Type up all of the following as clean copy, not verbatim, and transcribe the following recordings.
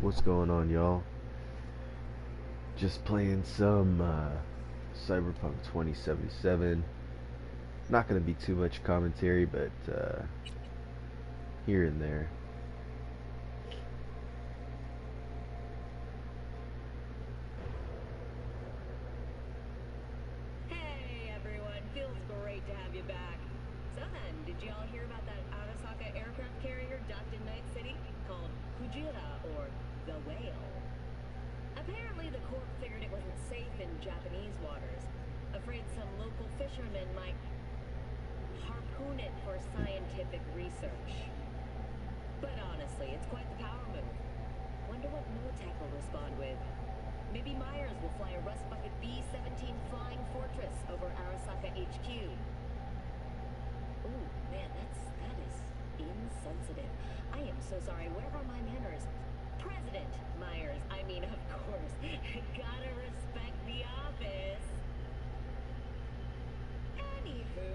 What's going on, y'all? Just playing some Cyberpunk 2077. Not gonna be too much commentary, but here and there. Hey everyone, feels great to have you back. So then, did y'all hear about that Arasaka aircraft carrier docked in Night City called Kujira or the Whale? Apparently the Corp figured it wasn't safe in Japanese waters, afraid some local fishermen might harpoon it for scientific research. But honestly, it's quite the power move. Wonder what Militech will respond with. Maybe Myers will fly a Rust Bucket B-17 Flying Fortress over Arasaka HQ. Ooh, man, that is insensitive. I am so sorry. Where are my manners? President Myers, I mean, of course. Gotta respect the office. Anywho.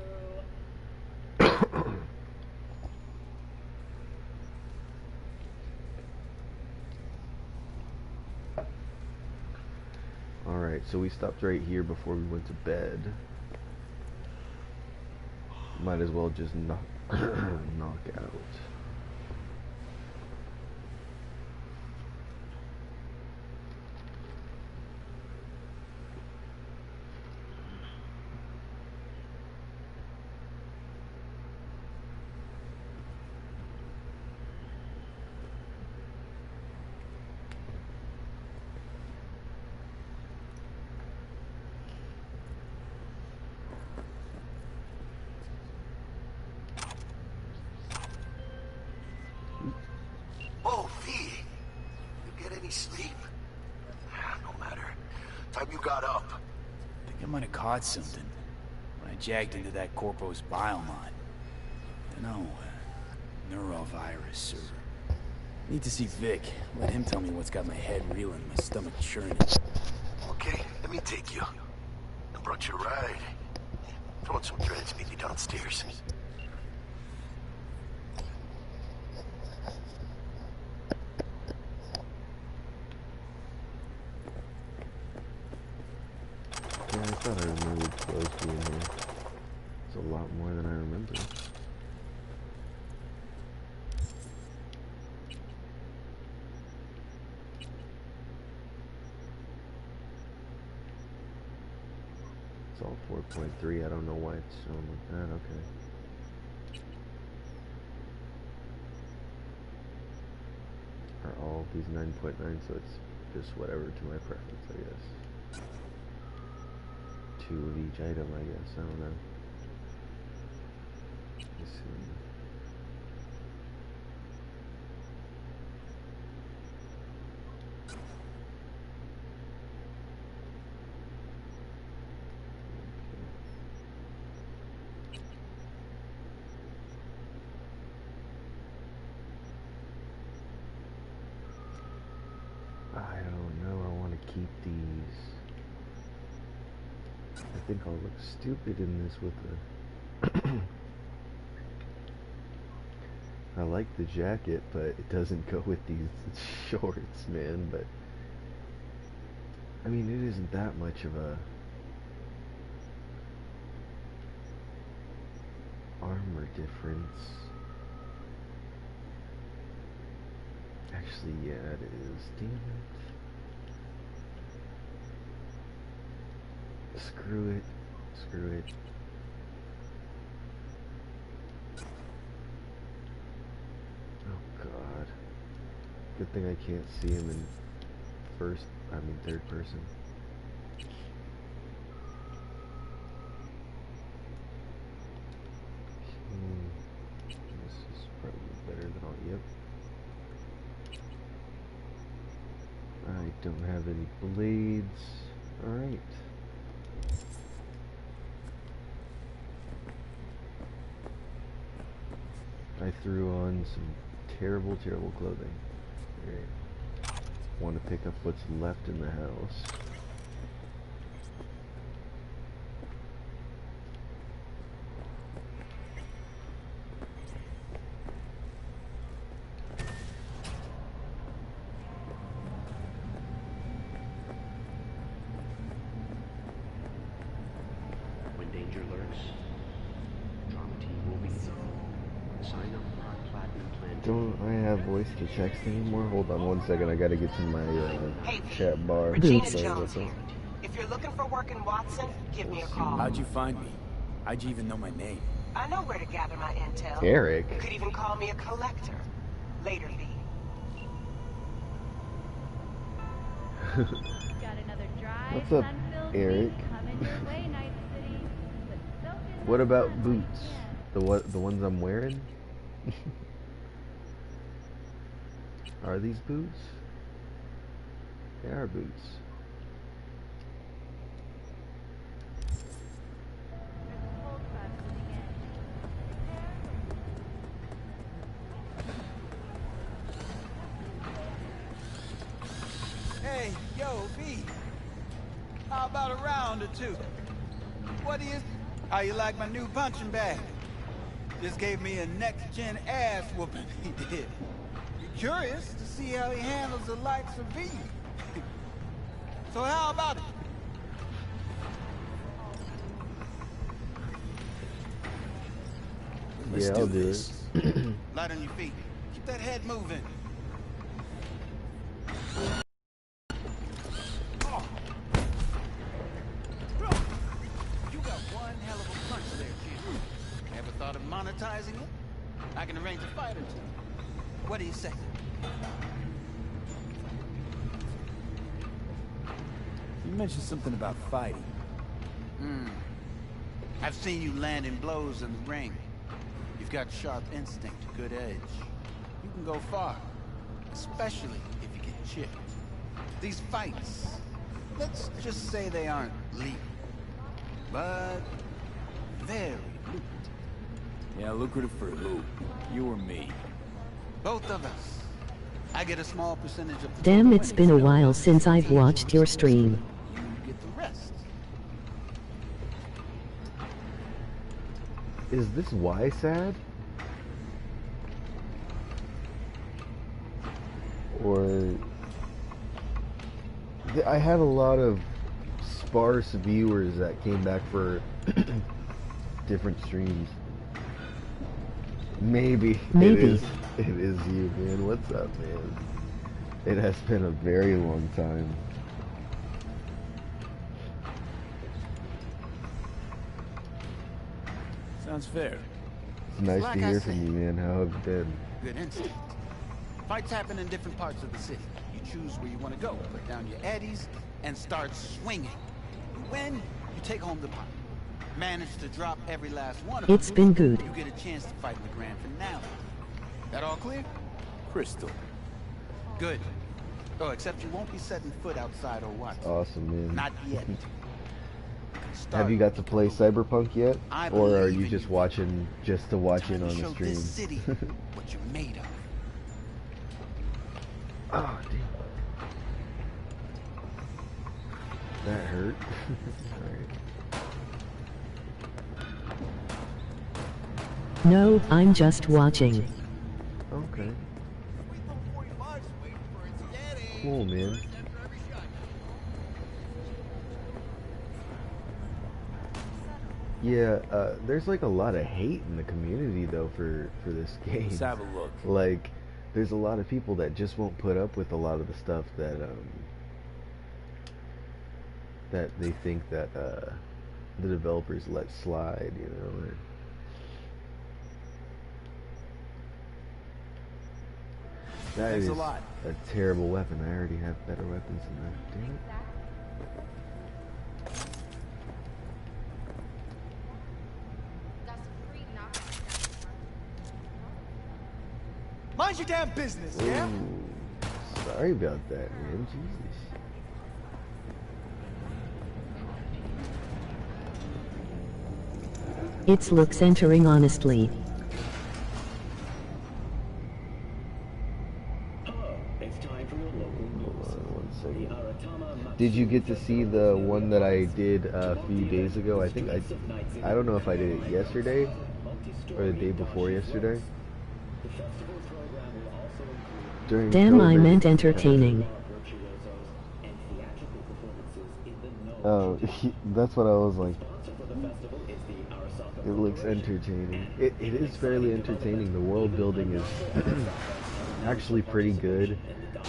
Alright, so we stopped right here before we went to bed. Might as well just knock out. Oh, V. You get any sleep? No matter. Time you got up. I think I might have caught something when I jacked into that Corpo's biomon. Dunno, neurovirus or... Need to see Vic. Let him tell me what's got my head reeling, my stomach churning. Okay, let me take you. I brought you a ride. Throwing some dreads, meet you downstairs. Yeah, I thought I remembered clothes being here. It's a lot more than I remember. It's all 4.3. I don't know why it's showing like that. Okay. Are all these 9.9, so it's just whatever to my preference, I guess. 2 of each item, I guess. I don't know. Let's see. I don't know. I want to keep these. I think I'll look stupid in this with the... I like the jacket, but it doesn't go with these shorts, man. But I mean, it isn't that much of a armor difference. Actually, yeah, it is. Damn it. Screw it. Screw it. Oh god. Good thing I can't see him in third person. This is probably better than all. Yep. I don't have any blades. Alright. I threw on some terrible clothing. Alright. Want to pick up what's left in the house. Don't I have voice to text anymore? Hold on one second. I gotta get to my Hey, chat bar. Regina Sorry about Jones that. here. If you're looking for work in Watson, give me a call. How'd you find me? How'd you even know my name? I know where to gather my intel. Eric. You could even call me a collector. Later, V. Got another dry, What's up, sun-filled Eric? week coming your way, Night City. But soak in What the about sun while you boots? can. The ones I'm wearing? Are these boots? They are boots. There's a cold front moving in. Hey, yo, V. How about a round or two? What is... How you like my new punching bag? Just gave me a next-gen ass whooping, he did. Be curious to see how he handles the likes of V. So how about it? Let's Yeah, I'll do this. it. Light on your feet. Keep that head moving. Oh. You got one hell of a punch there, kid. Ever thought of monetizing it? I can arrange a fight or two. What do you say? You mentioned something about fighting. I've seen you landing blows in the ring. You've got sharp instinct, good edge. You can go far, especially if you get chipped. These fights, let's just say they aren't legal, but very lucrative. Yeah, lucrative for who? You or me? Both of us. I get a small percentage of the Damn, total it's been a winnings. while since I've watched your stream. You get the rest. Is this why sad? Or I had a lot of sparse viewers that came back for different streams. Maybe. Maybe. It is you, man. What's up, man? It has been a very long time. Sounds fair. It's nice Like to I hear said. from you, man. How have you been? Good instinct. Fights happen in different parts of the city. You choose where you want to go, put down your eddies, and start swinging. You win, you take home the pot. Manage to drop every last one of them. It's been good. You get a chance to fight in the grand finale. That all clear? Crystal. Good. Oh, except you won't be setting foot outside or what? Awesome, man. Not yet. Have you got to play Cyberpunk yet? I Or are believe you in just you. watching just to watch in Time to on the show stream? this city what you're made of. Oh, damn. That hurt. Alright. No, I'm just watching. Okay. Cool, man. Yeah, there's like a lot of hate in the community though for this game. Let's have a look. Like, there's a lot of people that just won't put up with a lot of the stuff that that they think that the developers let slide, you know. That Thanks is a lot. a terrible weapon. I already have better weapons than that. Damn it. Mind your damn business, yeah? Ooh, sorry about that, man. Jesus. It's looks entering honestly. Did you get to see the one that I did a few days ago? I think I don't know if I did it yesterday or the day before yesterday. During Damn, I COVID. meant entertaining. Oh, that's what I was like. It looks entertaining. It is fairly entertaining. The world building is actually pretty good.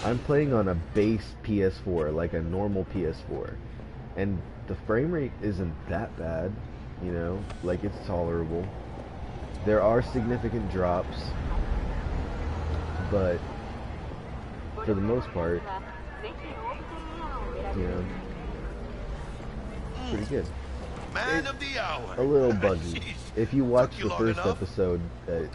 I'm playing on a base PS4, like a normal PS4, and the frame rate isn't that bad, you know, like it's tolerable. There are significant drops, but for the most part, you know, pretty good. Man of the hour. A little buggy. Jeez. If you watch Took you the long first enough. episode,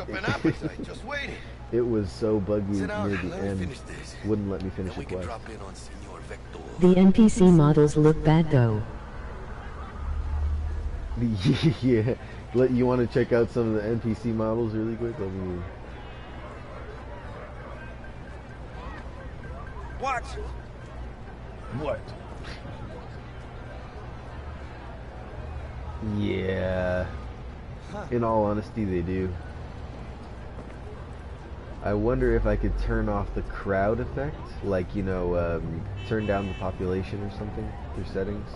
Up an appetite, just waiting. it was so buggy Sit near down, the let me end, finish this. wouldn't let me finish Then we the can quest. drop in on Senor Vector. The NPC models look bad though. Yeah, you want to check out some of the NPC models really quick? Let me. What? What? Yeah. In all honesty, they do. I wonder if I could turn off the crowd effect, like, you know, turn down the population or something through settings.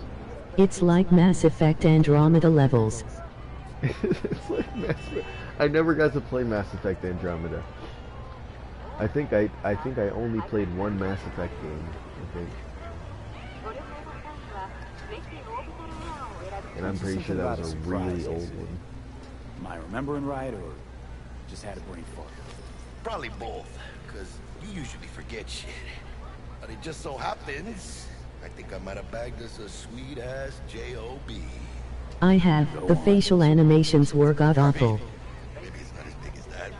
It's like Mass Effect Andromeda levels. It's like I never got to play Mass Effect Andromeda. I think I only played one Mass Effect game, I think. And I'm pretty sure that was a really old one. Am I remembering right, or just had a brain fart? Probably both, because you usually forget shit. But it just so happens, I think I might have bagged us a sweet-ass J.O.B. I have. The facial animations were god-awful. Maybe it's not as big as that.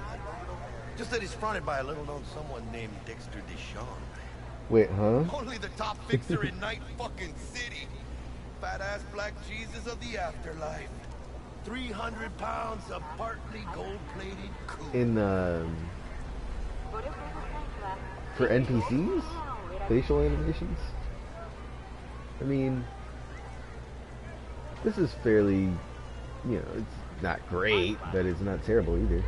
Just that it's fronted by a little-known someone named Dexter Deshawn. Wait, huh? Only the top fixer in Night fucking City. Fat-ass black Jesus of the afterlife. 300 pounds of partly gold-plated cool. In, for NPCs? Facial animations? I mean, this is fairly, you know, it's not great, but it's not terrible either.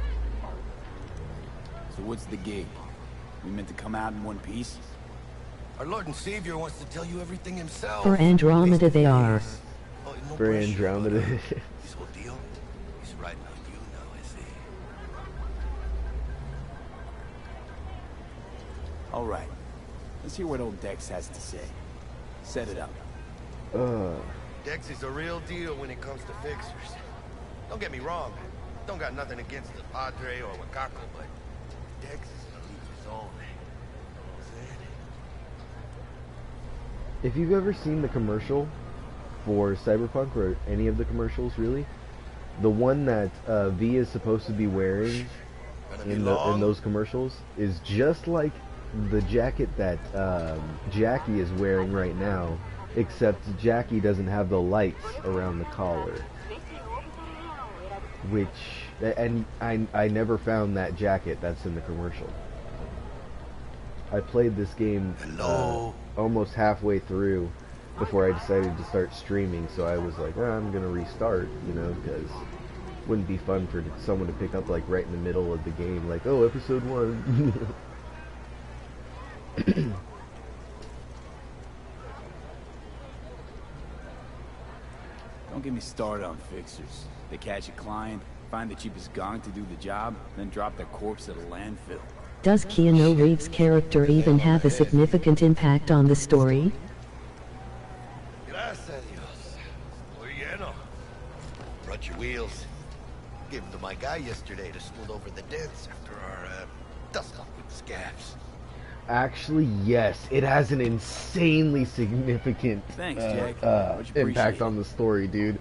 So what's the gig? We meant to come out in one piece? Our Lord and Savior wants to tell you everything himself. For Andromeda they are. Oh, no For pressure, Andromeda. but, this whole deal is riding on you now, I see. All right. Let's hear what old Dex has to say. Set it up. Dex is a real deal when it comes to fixers. Don't get me wrong. Don't got nothing against the Padre or Wakako, but Dex is gonna leave his own. You know what I'm saying? If you've ever seen the commercial for Cyberpunk, or any of the commercials really, the one that V is supposed to be wearing in those commercials is just like the jacket that Jackie is wearing right now, except Jackie doesn't have the lights around the collar. Which, and I never found that jacket that's in the commercial. I played this game almost halfway through before I decided to start streaming, so I was like, I'm gonna restart, you know, because it wouldn't be fun for someone to pick up like right in the middle of the game, like, oh, episode 1. Don't get me started on fixers. They catch a client, find the cheapest gong to do the job, then drop their corpse at a landfill. Does Keanu Reeves' character even have a significant impact on the story? Gracias a Dios. Muy lleno. Brought your wheels. Gave them to my guy yesterday to smooth over the dents after our dust-off with scabs. Actually, yes, it has an insanely significant Thanks, Jack. Much impact appreciated. on the story, dude.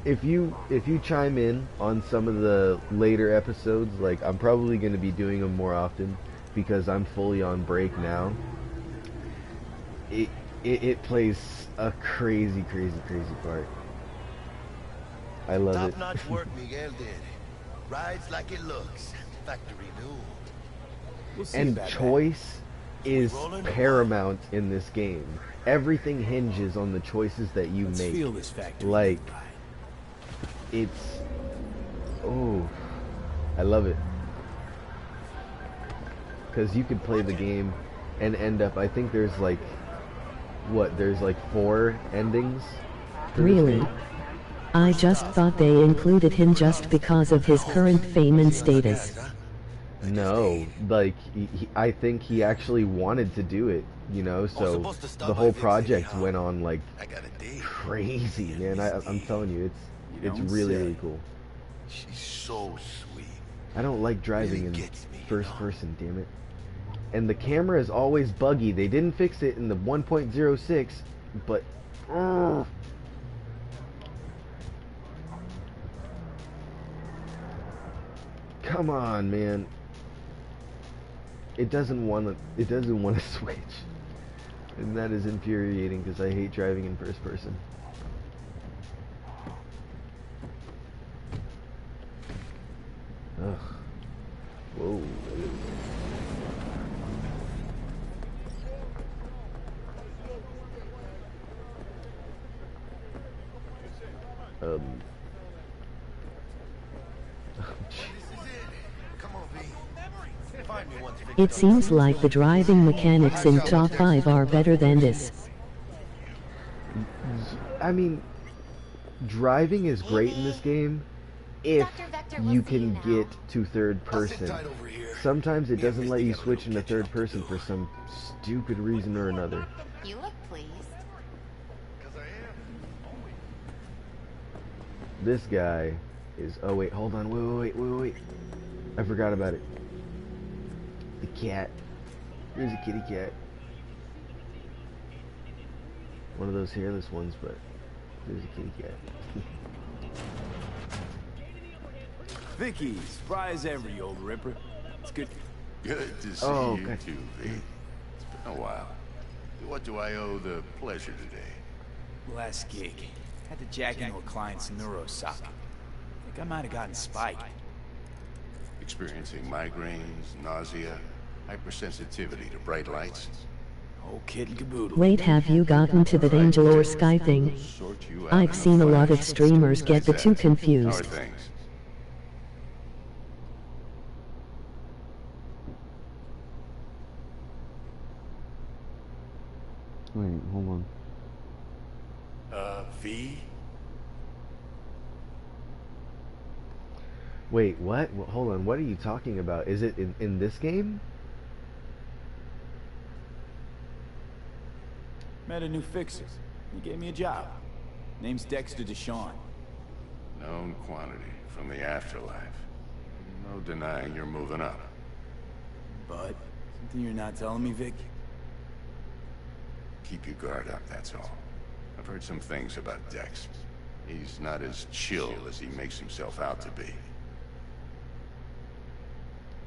If you chime in on some of the later episodes, like, I'm probably going to be doing them more often because I'm fully on break now. It plays a crazy part. I love it. Top-notch work Miguel did. Rides like it looks. Factory new. We'll see And about that. choice is paramount in this game. Everything hinges on the choices that you Let's make. feel this factory. Like, ride. it's, oh, I love it. Because you could play the game and end up, I think there's like, there's like 4 endings for this Really? game. I just thought they included him just because of his current fame and status. No, like, I think he actually wanted to do it, you know, so the whole project went on, like, crazy, man. I'm telling you, it's really, really cool. She's so sweet. I don't like driving in first person, damn it. And the camera is always buggy. They didn't fix it in the 1.06, but... Come on, man. It doesn't want to switch. And that is infuriating because I hate driving in first person. Ugh. Whoa. It seems like the driving mechanics in Top 5 are better than this. I mean, driving is great in this game if you can get to third person. Sometimes it doesn't let you switch into third person for some stupid reason or another. You look pleased. This guy is... Oh, wait, hold on. Wait. I forgot about it. The cat. There's a kitty cat. One of those hairless ones, but there's a kitty cat. Vicky, spry as ever, you old ripper. It's good. Good to see you too, V. It's been a while. What do I owe the pleasure today? Last gig. Had to jack into a client's neurosocket. Think I might have gotten spiked. Experiencing migraines, nausea, hypersensitivity to bright lights. Whole kit and caboodle. Wait, have you gotten to that angel or sky thing? I've seen a lot of streamers get the two confused. How are things? Wait, hold on. V? Wait, what? Well, hold on, what are you talking about? Is it in this game? Met a new fixer. He gave me a job. Name's Dexter Deshawn. Known quantity from the afterlife. No denying you're moving up. But, something you're not telling me, Vic? Keep your guard up, that's all. I've heard some things about Dex. He's not as chill as he makes himself out to be.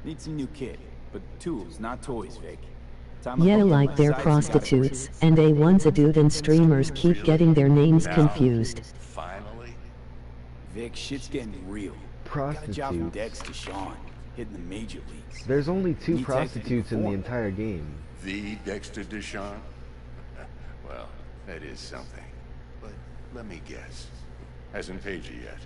Need some new kit, but tools, not toys, Vic. Yeah, like they're prostitutes, and A1's a dude and streamers keep getting their names confused. Finally? Vic, shit's getting real. Prostitutes? Got a job from Dex Deshawn, hitting the major leagues. There's only 2 prostitutes in the entire game. The Dexter Deshawn? Well, that is something. But let me guess. Hasn't paid you yet.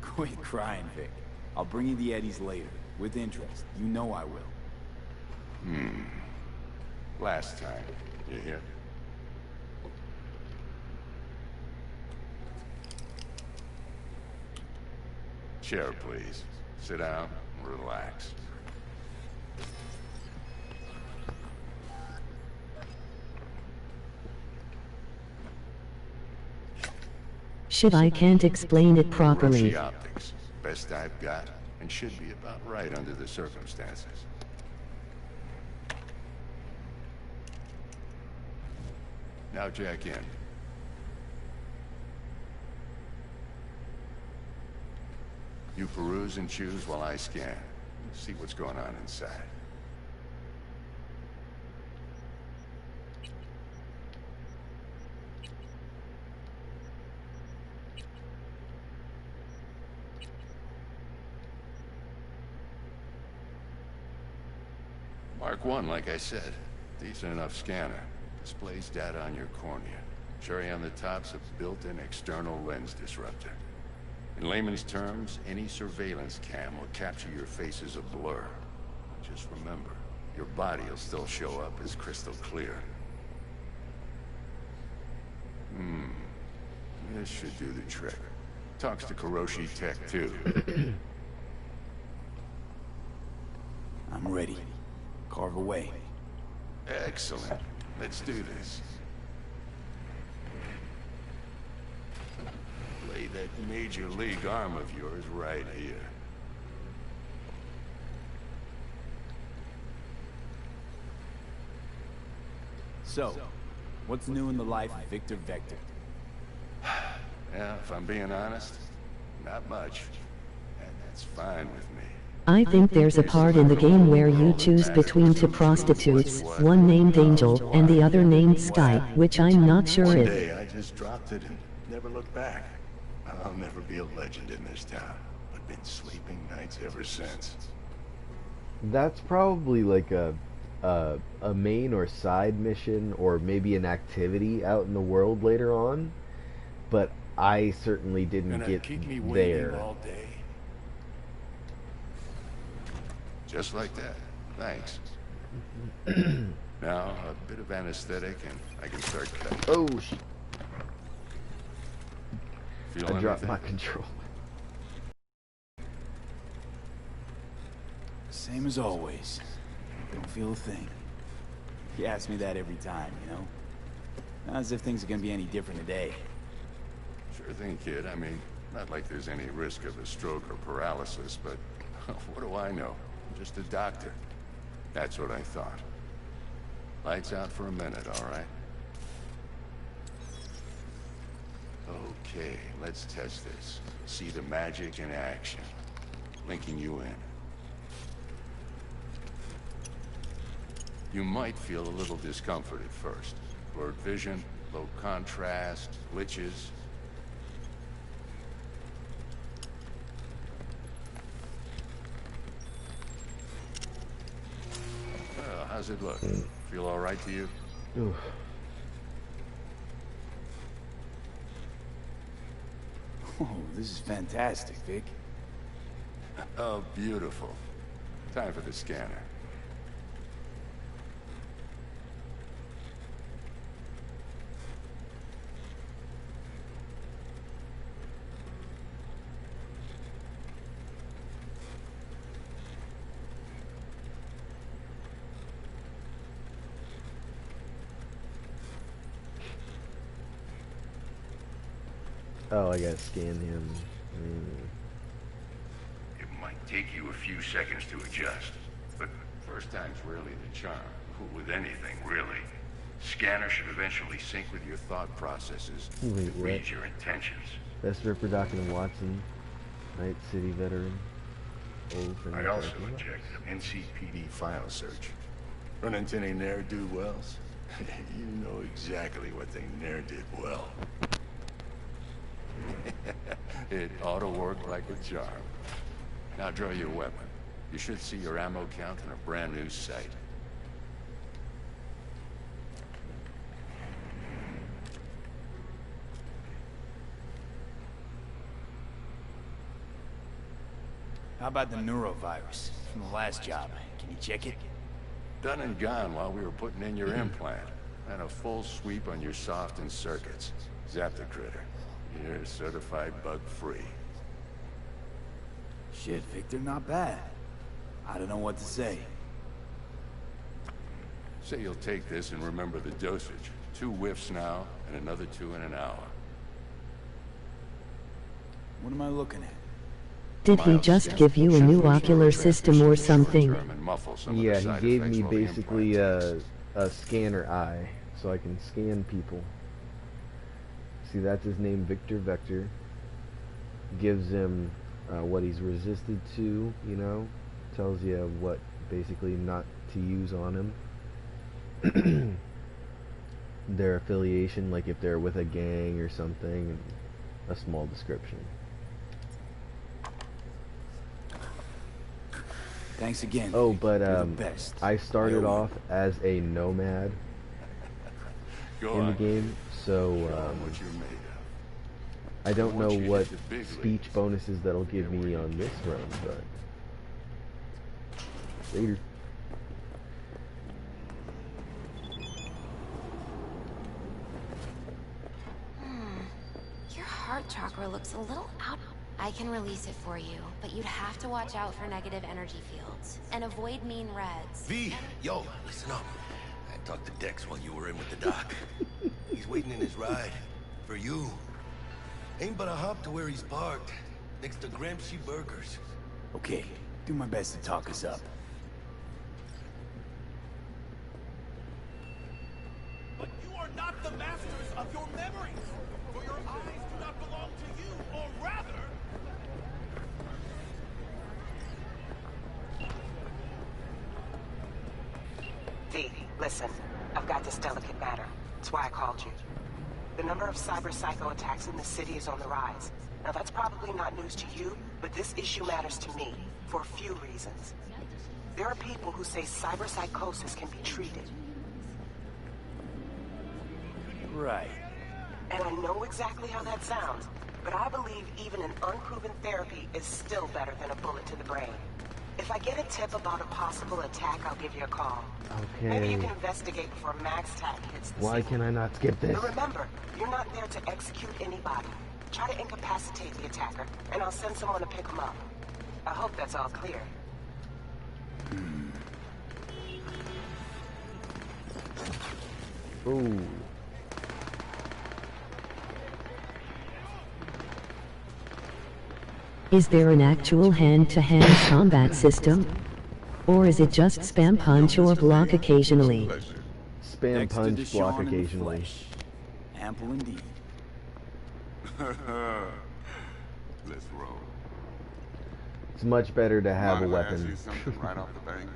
Quit crying, Vic. I'll bring you the eddies later, with interest. You know I will. Last time. You hear? Chair, please. Sit down and relax. Shit, I can't explain it properly. Roshi optics. Best I've got, and should be about right under the circumstances. Now jack in. You peruse and choose while I scan. See what's going on inside. Mark 1, like I said. Decent enough scanner. Displays data on your cornea. Cherry on the top's a built-in external lens disruptor. In layman's terms, any surveillance cam will capture your face as a blur. Just remember, your body will still show up as crystal clear. This should do the trick. Talks to Kuroshi Tech, too. I'm ready. Carve away. Excellent. Let's do this. Lay that major league arm of yours right here. So, what's new in the life of Victor Vector? Yeah, if I'm being honest, not much. And that's fine with me. I think there's a part in the game where you choose between two prostitutes, one named Angel and the other named Sky, which I'm not sure One if... day I just dropped it and never looked back. I'll never be a legend in this town, but been sleeping nights ever since. That's probably like a main or side mission, or maybe an activity out in the world later on, but I certainly didn't get keep me there. waiting all day. Just like that. Thanks. Now, a bit of anesthetic and I can start cutting. Oh, shit. Feel I dropped anything? my control. Same as always. Don't feel a thing. You ask me that every time, you know? Not as if things are gonna be any different today. Sure thing, kid. I mean, not like there's any risk of a stroke or paralysis, but what do I know? I'm just a doctor. That's what I thought. Lights out for a minute, all right? Okay, let's test this. See the magic in action. Linking you in. You might feel a little discomfort at first. Blurred vision, low contrast, glitches. How's it look? Feel all right to you? Oof. Oh, this is fantastic, Vic. Oh, beautiful. Time for the scanner. Oh, I gotta scan him. It might take you a few seconds to adjust, but first time's rarely the charm. With anything, really. Scanner should eventually sync with your thought processes. Wait, It what? reads your intentions. Best Ripper, Doc, and Watson. Night City veteran. Old friend. I also checked NCPD file search. Run into any ne'er-do-wells? You know exactly what they ne'er did well. It ought to work like a charm. Now draw your weapon. You should see your ammo count in a brand new sight. How about the neurovirus from the last job? Can you check it? Done and gone while we were putting in your implant. And a full sweep on your soft and circuits. Zap the critter. You're certified bug-free. Shit, Victor, not bad. I don't know what to say. Say you'll take this and remember the dosage. 2 whiffs now, and another 2 in an hour. What am I looking at? Did he just give you a new ocular system or something? Yeah, he gave me basically a scanner eye, so I can scan people. See, that's his name, Victor Vector. Gives him what he's resisted to, you know? Tells you what basically not to use on him. Their affiliation, like if they're with a gang or something, and a small description. Thanks again. Oh, Vic. but You're the best. I started off as a nomad in the game, so what you're made of. I don't know want you to what hit the big speech leagues. bonuses that'll give me on this run, but later. heart chakra looks a little out. I can release it for you, but you'd have to watch out for negative energy fields and avoid mean reds. V, yo, listen up. I talked to Dex while you were in with the doc. He's waiting in his ride. For you. Ain't but a hop to where he's parked. Next to Gramsci Burgers. Okay, do my best to talk us up. But you are not the masters of your memories. For your eyes do not belong to you, or rather... V, listen. I've got this delicate matter. That's why I called you. The number of cyber psycho attacks in the city is on the rise. Now that's probably not news to you, but this issue matters to me, for a few reasons. There are people who say cyber psychosis can be treated. Right. And I know exactly how that sounds, but I believe even an unproven therapy is still better than a bullet to the brain. If I get a tip about a possible attack, I'll give you a call. Okay. Maybe you can investigate before Max Tack hits the Why scene. can I not skip this? But remember, you're not there to execute anybody. Try to incapacitate the attacker, and I'll send someone to pick him up. I hope that's all clear. Ooh. Is there an actual hand-to-hand combat system? Or is it just spam punch or block occasionally? Spam Next to punch, Deshaun block in the occasionally. flesh. Ample indeed. Let's roll. It's much better to have a Mind if I ask weapon. you something right off the bank?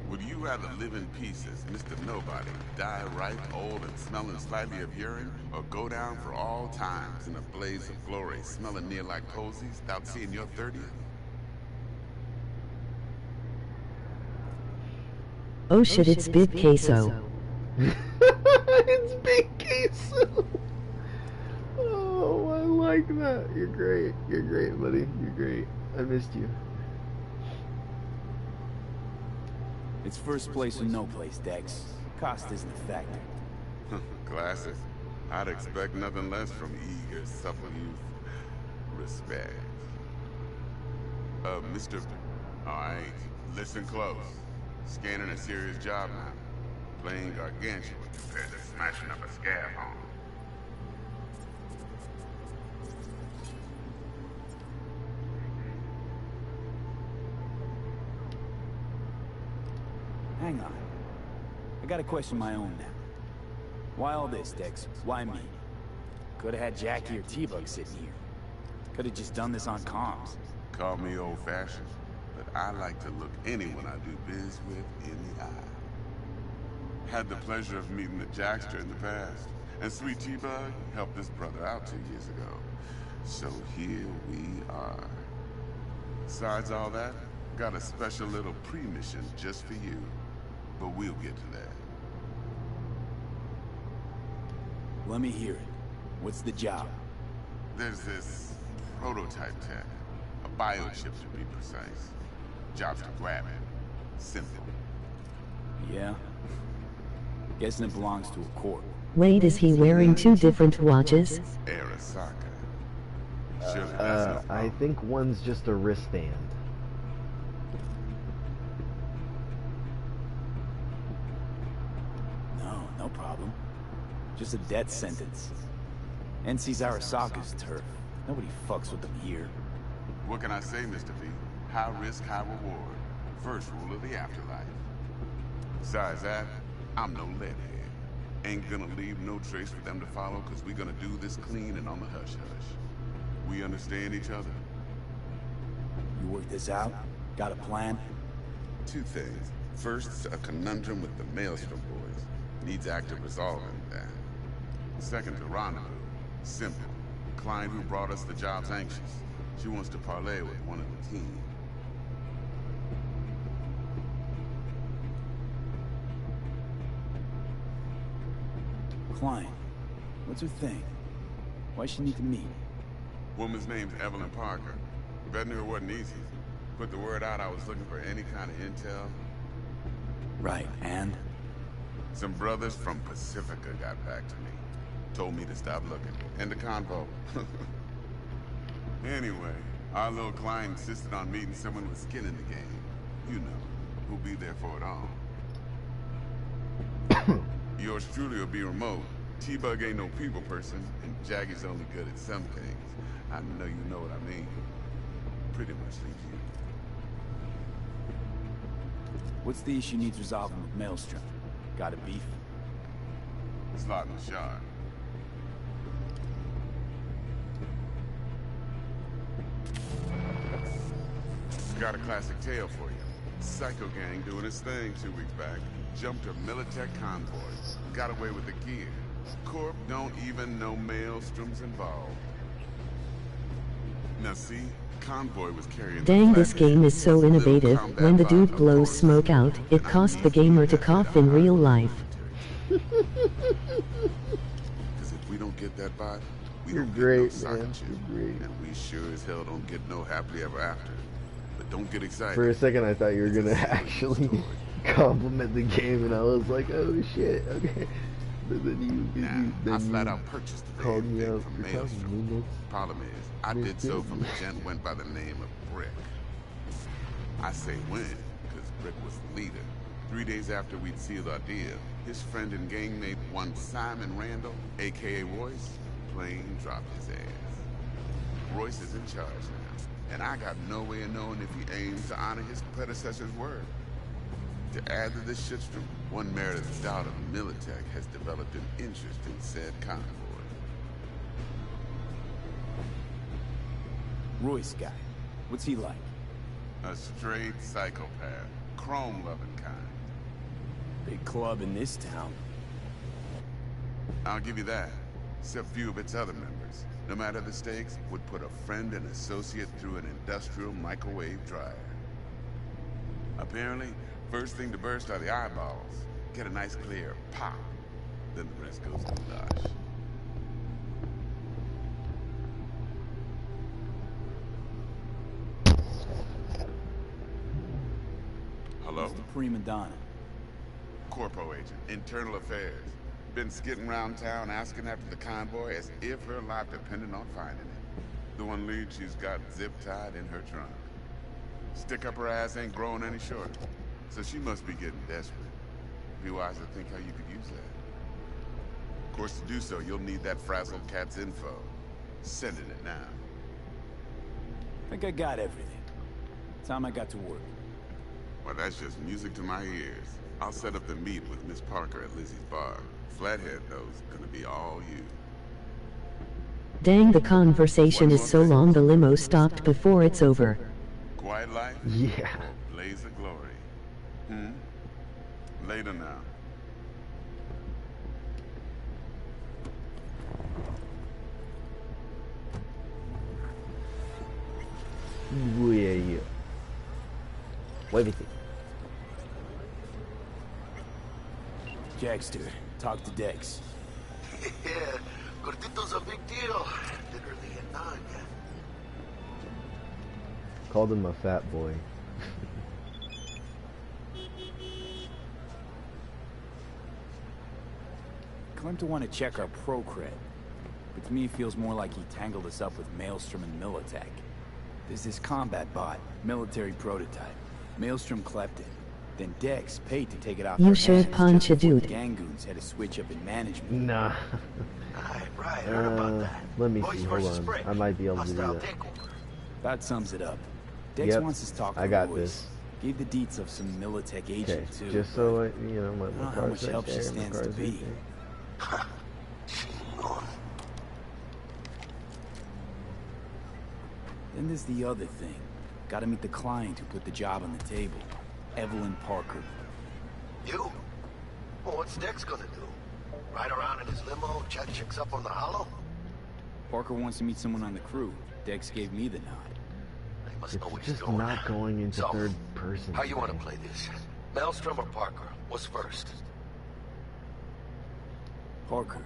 Would you rather live in peace as Mr. Nobody, die ripe, old, and smelling slightly of urine, or go down for all times in a blaze of glory, smelling near like posies, without seeing your 30th? Oh shit, it's Big Queso. It's Big Queso. Oh, I like that. You're great. You're great, buddy. You're great. I missed you. It's first place or no place, Dex. Cost isn't a factor. Classic. I'd expect nothing less from eager, supple youth. Respect. Mr. Alright, listen close. Scanning a serious job now. Playing gargantuan compared to smashing up a scab home. Hang on. I got a question of my own now. Why all this, Dex? Why me? Could've had Jackie or T-Bug sitting here. Could've just done this on comms. Call me old-fashioned, but I like to look anyone I do biz with in the eye. Had the pleasure of meeting the Jackster in the past, and Sweet T-Bug helped this brother out 2 years ago. So here we are. Besides all that, got a special little pre-mission just for you. But we'll get to that. Let me hear it. What's the job? There's this prototype tech. A biochip to be precise. Job's to grab it. Simple. Yeah? Guessing it belongs to a corp. Wait, is he wearing two different watches? Arasaka. Surely that's no I problem. think one's just a wristband. No problem. Just a death sentence. NC's Arasaka's turf. Nobody fucks with them here. What can I say, Mr. V? High risk, high reward. First rule of the afterlife. Besides that, I'm no leadhead. Ain't gonna leave no trace for them to follow, cause we gonna do this clean and on the hush-hush. We understand each other. You work this out? Got a plan? Two things. First, a conundrum with the Maelstrom boys. Needs active resolving that. Second, the rendezvous. Simple. The client who brought us the job's anxious. She wants to parlay with one of the team. Client. What's her thing? Why she need to meet? Woman's name's Evelyn Parker. Betting her wasn't easy. Put the word out I was looking for any kind of intel. Right, and? Some brothers from Pacifica got back to me. Told me to stop looking. End the convo. Anyway, our little client insisted on meeting someone with skin in the game. You know, who'll be there for it all. Yours truly will be remote. T-Bug ain't no people person, and Jackie's only good at some things. I know you know what I mean. Pretty much leaves you. What's the issue needs resolving with Maelstrom? Got a beef? Slot in the shard. Got a classic tale for you. Psycho gang doing his thing 2 weeks back. Jumped a Militech convoy. Got away with the gear. Corp don't even know Maelstrom's involved. Now see, convoy was carrying... Dang, this game is so innovative. When the dude blows smoke out, it cost the gamer to cough in real life. Because if we don't get that vibe, we You're don't great, get no man. soccer You're great. And we sure as hell don't get no happily ever after. But don't get excited. For a second, I thought you were gonna actually compliment the game, and I was like, "Oh shit, okay." But then I flat out purchased the called damn me thing out from for Maelstrom. telling me Problem is, I did so from a gent who went by the name of Brick. I say when, because Brick was the leader. 3 days after we'd sealed our deal, his friend and gangmate, one Simon Randall, aka Royce, plain dropped his ass. Royce is in charge now, and I got no way of knowing if he aims to honor his predecessor's word. To add to this shitstorm, one Meredith Stout of Militech has developed an interest in said convoy. Royce guy. What's he like? A straight psychopath. Chrome-loving kind. Big club in this town. I'll give you that. Except few of its other members, no matter the stakes, would put a friend and associate through an industrial microwave dryer. Apparently, first thing to burst are the eyeballs. Get a nice clear pop. Then the rest goes to goulash. Hello? Who's the prima donna? Corpo agent, internal affairs. Been skidding around town asking after the convoy as if her life depended on finding it. The one lead she's got zip-tied in her trunk. Stick up her ass ain't growing any shorter. So she must be getting desperate. Be wise to think how you could use that. Of course, to do so, you'll need that frazzled cat's info. Sending it now. I think I got everything. Time I got to work. Well, that's just music to my ears. I'll set up the meet with Miss Parker at Lizzie's bar. Flathead, though, is gonna be all you. Dang, the conversation is so long the limo stopped before it's over. Quiet life? Yeah. Or blaze of glory? Later now. Yeah. Wavity. Jackster, talk to Dex. Yeah, Gordito's a big deal. Literally a none. Called him a fat boy. Claimed to want to check our pro cred. But to me it feels more like he tangled us up with Maelstrom and Militech. There's this combat bot, military prototype. Maelstrom clept it. Then Dex paid to take it off. You should punch a dude. Gangoons had a switch up in management. Nah. Right, heard about that. Let me Boys see, hold versus on. Brick. I might be able to do Hostile that. takeover. That sums it up. Dex Yep, wants us to talk to I got Royce. this. Gave the deets of some Militech Okay, agent too. just so I, you know, I my don't know how car's much right help she there, my stands to car's be. right there. Then there's the other thing. Gotta meet the client who put the job on the table. Evelyn Parker. You? Well, what's Dex gonna do? Ride around in his limo, chat chicks up on the hollow? Parker wants to meet someone on the crew. Dex gave me the nod. They must know what It's he's just doing. not going into So, third person. How you want to play this? Maelstrom or Parker? What's first? Parker.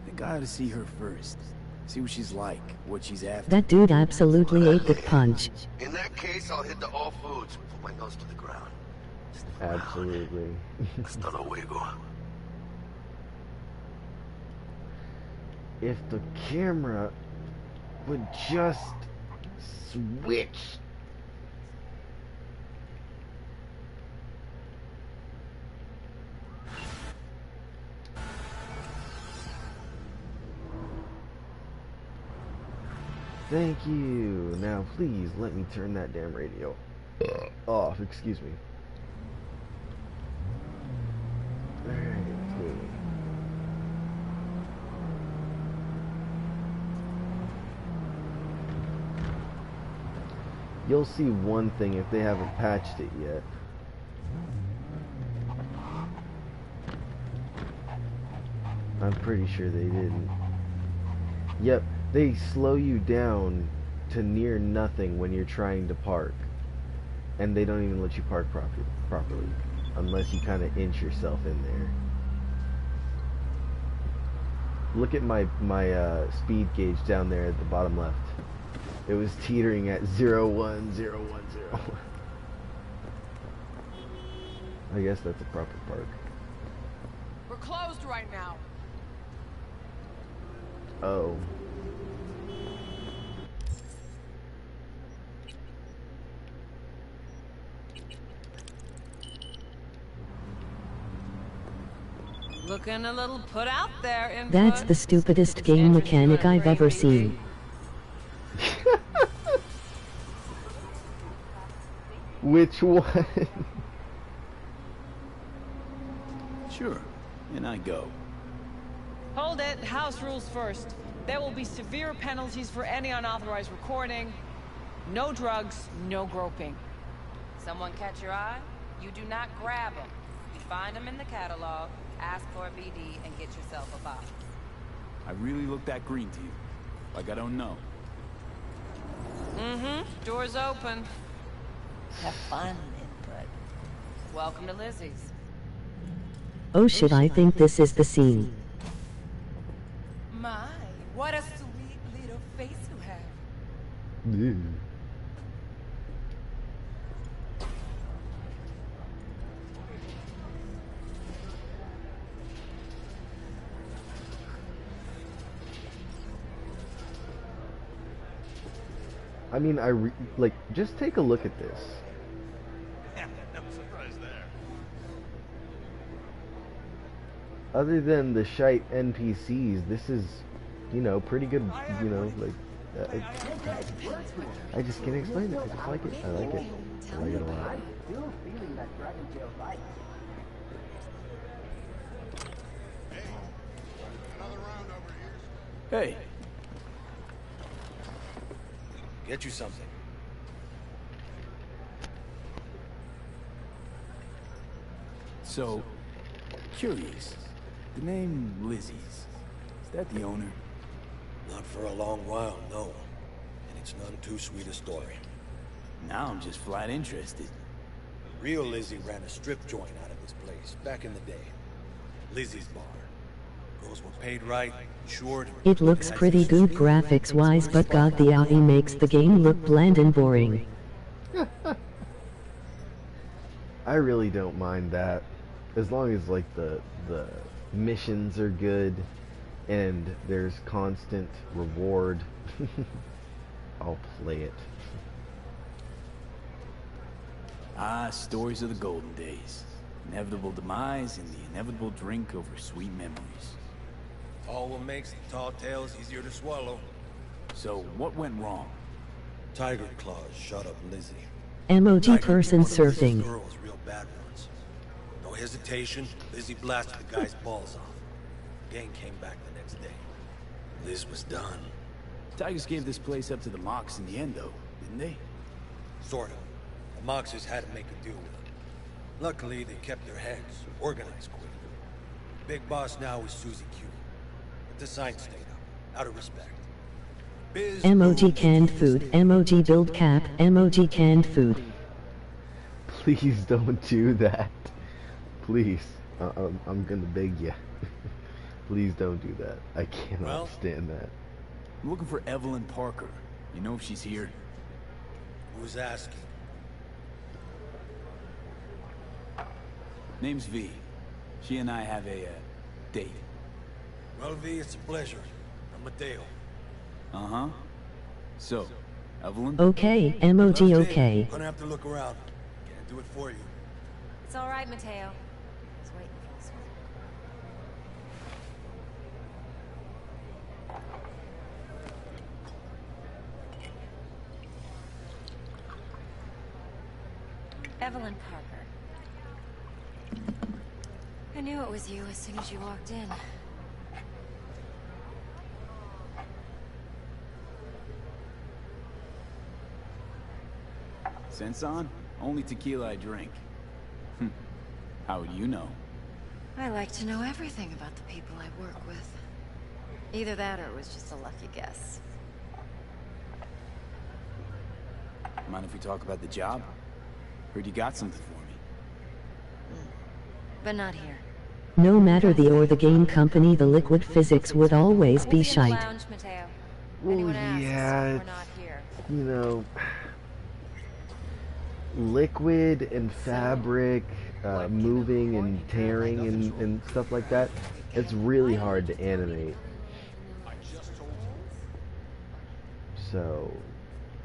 I think I ought to see her first. See what she's like, what she's after. That dude absolutely ate the punch. In that case, I'll hit the all foods. Put my nose to the ground. Absolutely. Hasta luego. If the camera would just switch. Thank you. Now please let me turn that damn radio off. Excuse me. Alright, cool. You'll see one thing if they haven't patched it yet. I'm pretty sure they didn't. Yep, they slow you down to near nothing when you're trying to park. And they don't even let you park properly. Unless you kind of inch yourself in there. Look at my speed gauge down there at the bottom left. It was teetering at 01010. I guess that's a proper park. We're closed right now. Oh. Looking a little put out there. Input. That's the stupidest game mechanic I've ever seen. Which one? Sure, and I go. Hold it. House rules first. There will be severe penalties for any unauthorized recording. No drugs, no groping. Someone catch your eye? You do not grab them. You find them in the catalog, ask for a BD, and get yourself a box. I really look that green to you? Like I don't know. Mm-hmm. Door's open. Have fun, Input. Welcome to Lizzie's. Oh shit, I think this is the scene. My, what a sweet little face you have. Ew. I mean, like, just take a look at this. No surprise there. Other than the shite NPCs, this is, you know, pretty good, you know, like, I just can't explain it. I just like it. I like it. I like it a lot. Hey. Get you something. So, curious. The name Lizzie's. Is that the owner? Not for a long while, no. And it's none too sweet a story. Now I'm just flat interested. Real Lizzie ran a strip joint out of this place back in the day. Lizzie's Bar. Girls were paid right, insured. It looks pretty good graphics wise, but god the AI makes the game look bland and boring. I really don't mind that. As long as, like, the missions are good and there's constant reward, I'll play it. Ah, stories of the golden days. Inevitable demise and the inevitable drink over sweet memories. All what makes the tall tales easier to swallow. So, what went wrong? Tiger Claws shot up Lizzie. Emoji person surfing. Girls, real bad ones. No hesitation, Lizzie blasted the guy's balls off. Gang came back the next day. Liz was done. Tigers gave this place up to the Mox in the end, though, didn't they? Sort of. The Moxes had to make a deal with them. Luckily, they kept their heads, organized quick. Big boss now is Susie Q. But the sign stayed up, out of respect. Emoji canned food. Emoji build cap. Emoji canned food. Please don't do that. Please. I'm gonna beg you. Please don't do that. I cannot stand that. I'm looking for Evelyn Parker. You know if she's here? Who's asking? Name's V. She and I have a, date. Well, V, it's a pleasure. Mateo. Uh-huh. So, Evelyn? Okay, emoji okay. Gonna have to look around. Can't do it for you. It's all right, Mateo. I was waiting for this one. Evelyn Parker. I knew it was you as soon as you walked in. Sense-on? Only tequila I drink. How would you know? I like to know everything about the people I work with. Either that or it was just a lucky guess. Mind if we talk about the job? Heard you got something for me. But not here. No matter the or the game company, the liquid physics would always be shite. Lounge, Mateo. Well, Anyone asks, yeah, we're not here. you know, liquid and fabric, moving and tearing and stuff like that, it's really hard to animate. So,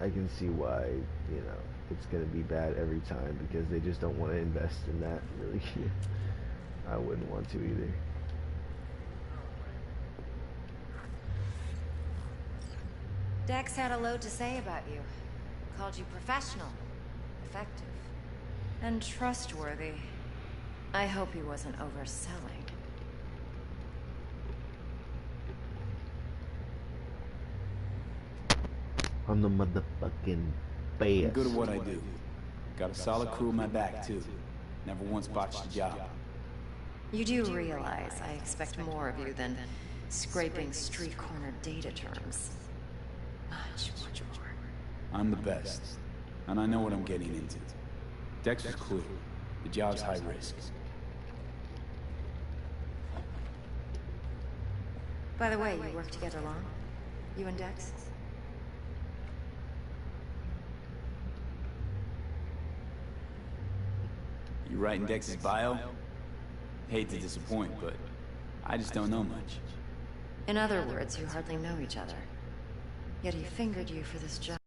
I can see why, you know, it's going to be bad every time because they just don't want to invest in that, really. I wouldn't want to either. Dex had a load to say about you. Called you professional, effective, and trustworthy. I hope he wasn't overselling. I'm the motherfucking best. I'm good at what I do. Got a solid crew in my back, too. Never once botched a job. You do realize I expect more of you than scraping street corner data terms. Much more. I'm the best, and I know what I'm getting into. Dex was clear. The job's high risk. By the way, you work together long? You and Dex? You writing Dex's bio? Hate to disappoint, but I just don't know much. In other words, you hardly know each other. Yet he fingered you for this job.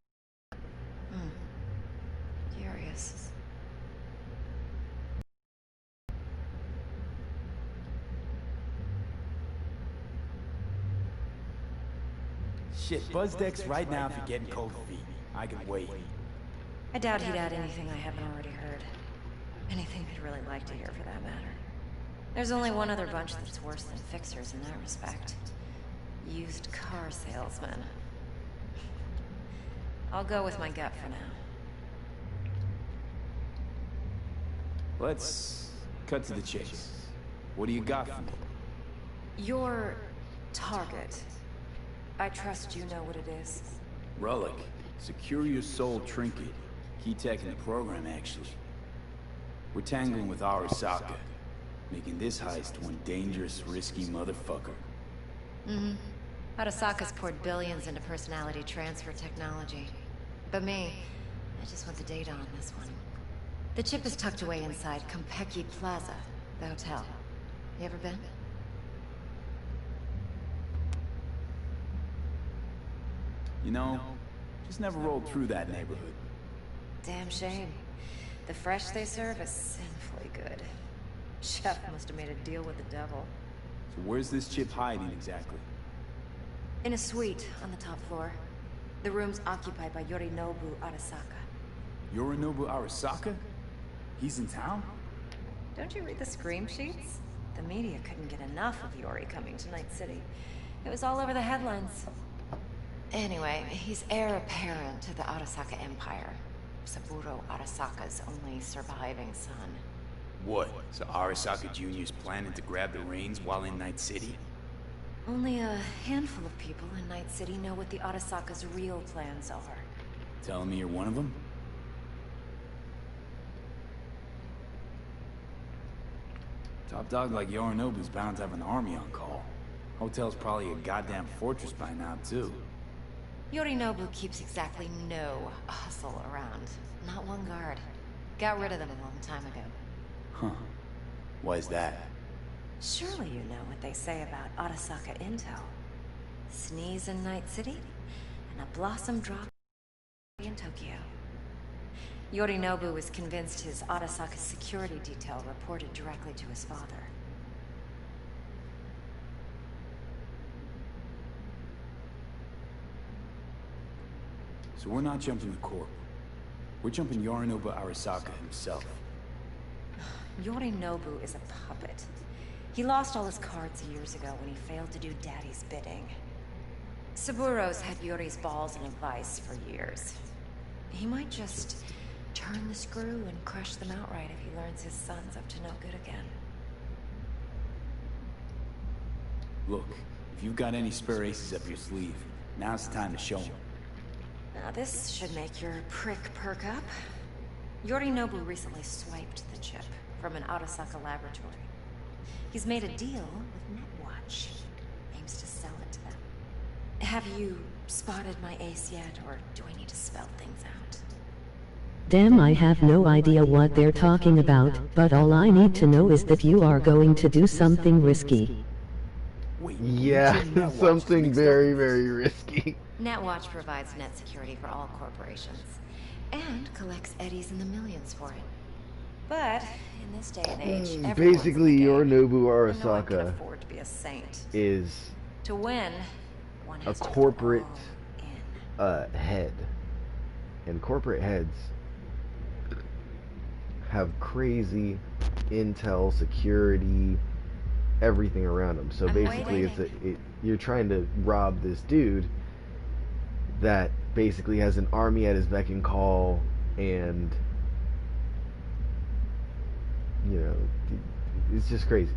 Curious. Shit, buzz Dex right now if you're getting cold feet. I can wait. I doubt he'd add anything I haven't already heard. Anything I'd really like to hear, for that matter. There's only one other bunch that's worse than fixers in that respect. Used car salesmen. I'll go with my gut for now. Let's cut to the chase. What do you got for me? Your target. I trust you know what it is. Relic. Secure your soul trinket. Key tech in the program, actually. We're tangling with Arasaka, making this heist one dangerous, risky motherfucker. Arasaka's poured billions into personality transfer technology. But me, I just want the data on this one. The chip is tucked away inside Compeki Plaza, the hotel. You ever been? You know, just never rolled through that neighborhood. Damn shame. The fresh they serve is sinfully good. Chef must have made a deal with the devil. So where's this chip hiding exactly? In a suite on the top floor. The room's occupied by Yorinobu Arasaka. Yorinobu Arasaka? He's in town? Don't you read the scream sheets? The media couldn't get enough of Yori coming to Night City. It was all over the headlines. Anyway, he's heir apparent to the Arasaka Empire. Saburo Arasaka's only surviving son. What? So Arasaka Jr.'s planning to grab the reins while in Night City? Only a handful of people in Night City know what the Arasaka's real plans are. Telling me you're one of them? Top dog like Yorinobu's bound to have an army on call. Hotel's probably a goddamn fortress by now, too. Yorinobu keeps exactly no hustle around. Not one guard. Got rid of them a long time ago. Huh. Why's that? Surely you know what they say about Arasaka intel. sneeze in Night City, and a blossom drop in Tokyo. Yorinobu was convinced his Arasaka security detail reported directly to his father. So we're not jumping the Corp. We're jumping Yorinobu Arasaka himself. Yorinobu is a puppet. He lost all his cards years ago when he failed to do Daddy's bidding. Saburo's had Yori's balls in a vice for years. He might just turn the screw and crush them outright if he learns his son's up to no good again. Look, if you've got any spare aces up your sleeve, now's the time to show them. Now this should make your prick perk up. Yorinobu recently swiped the chip from an Arasaka laboratory. He's made a deal with Netwatch. Aims to sell it to them. Have you spotted my ace yet, or do I need to spell things out? Damn, I have no idea what they're talking about, but all I need to know is that you are going to do something risky. Yeah, something very, very risky. Netwatch provides net security for all corporations, and collects eddies in the millions for it. But in this day and age, basically, Yorinobu Arasaka can afford to be a saint. is To win, one a has to corporate go all in. head, and corporate heads have crazy intel, security, everything around them. So basically, you're trying to rob this dude that basically has an army at his beck and call, and you know, it's just crazy.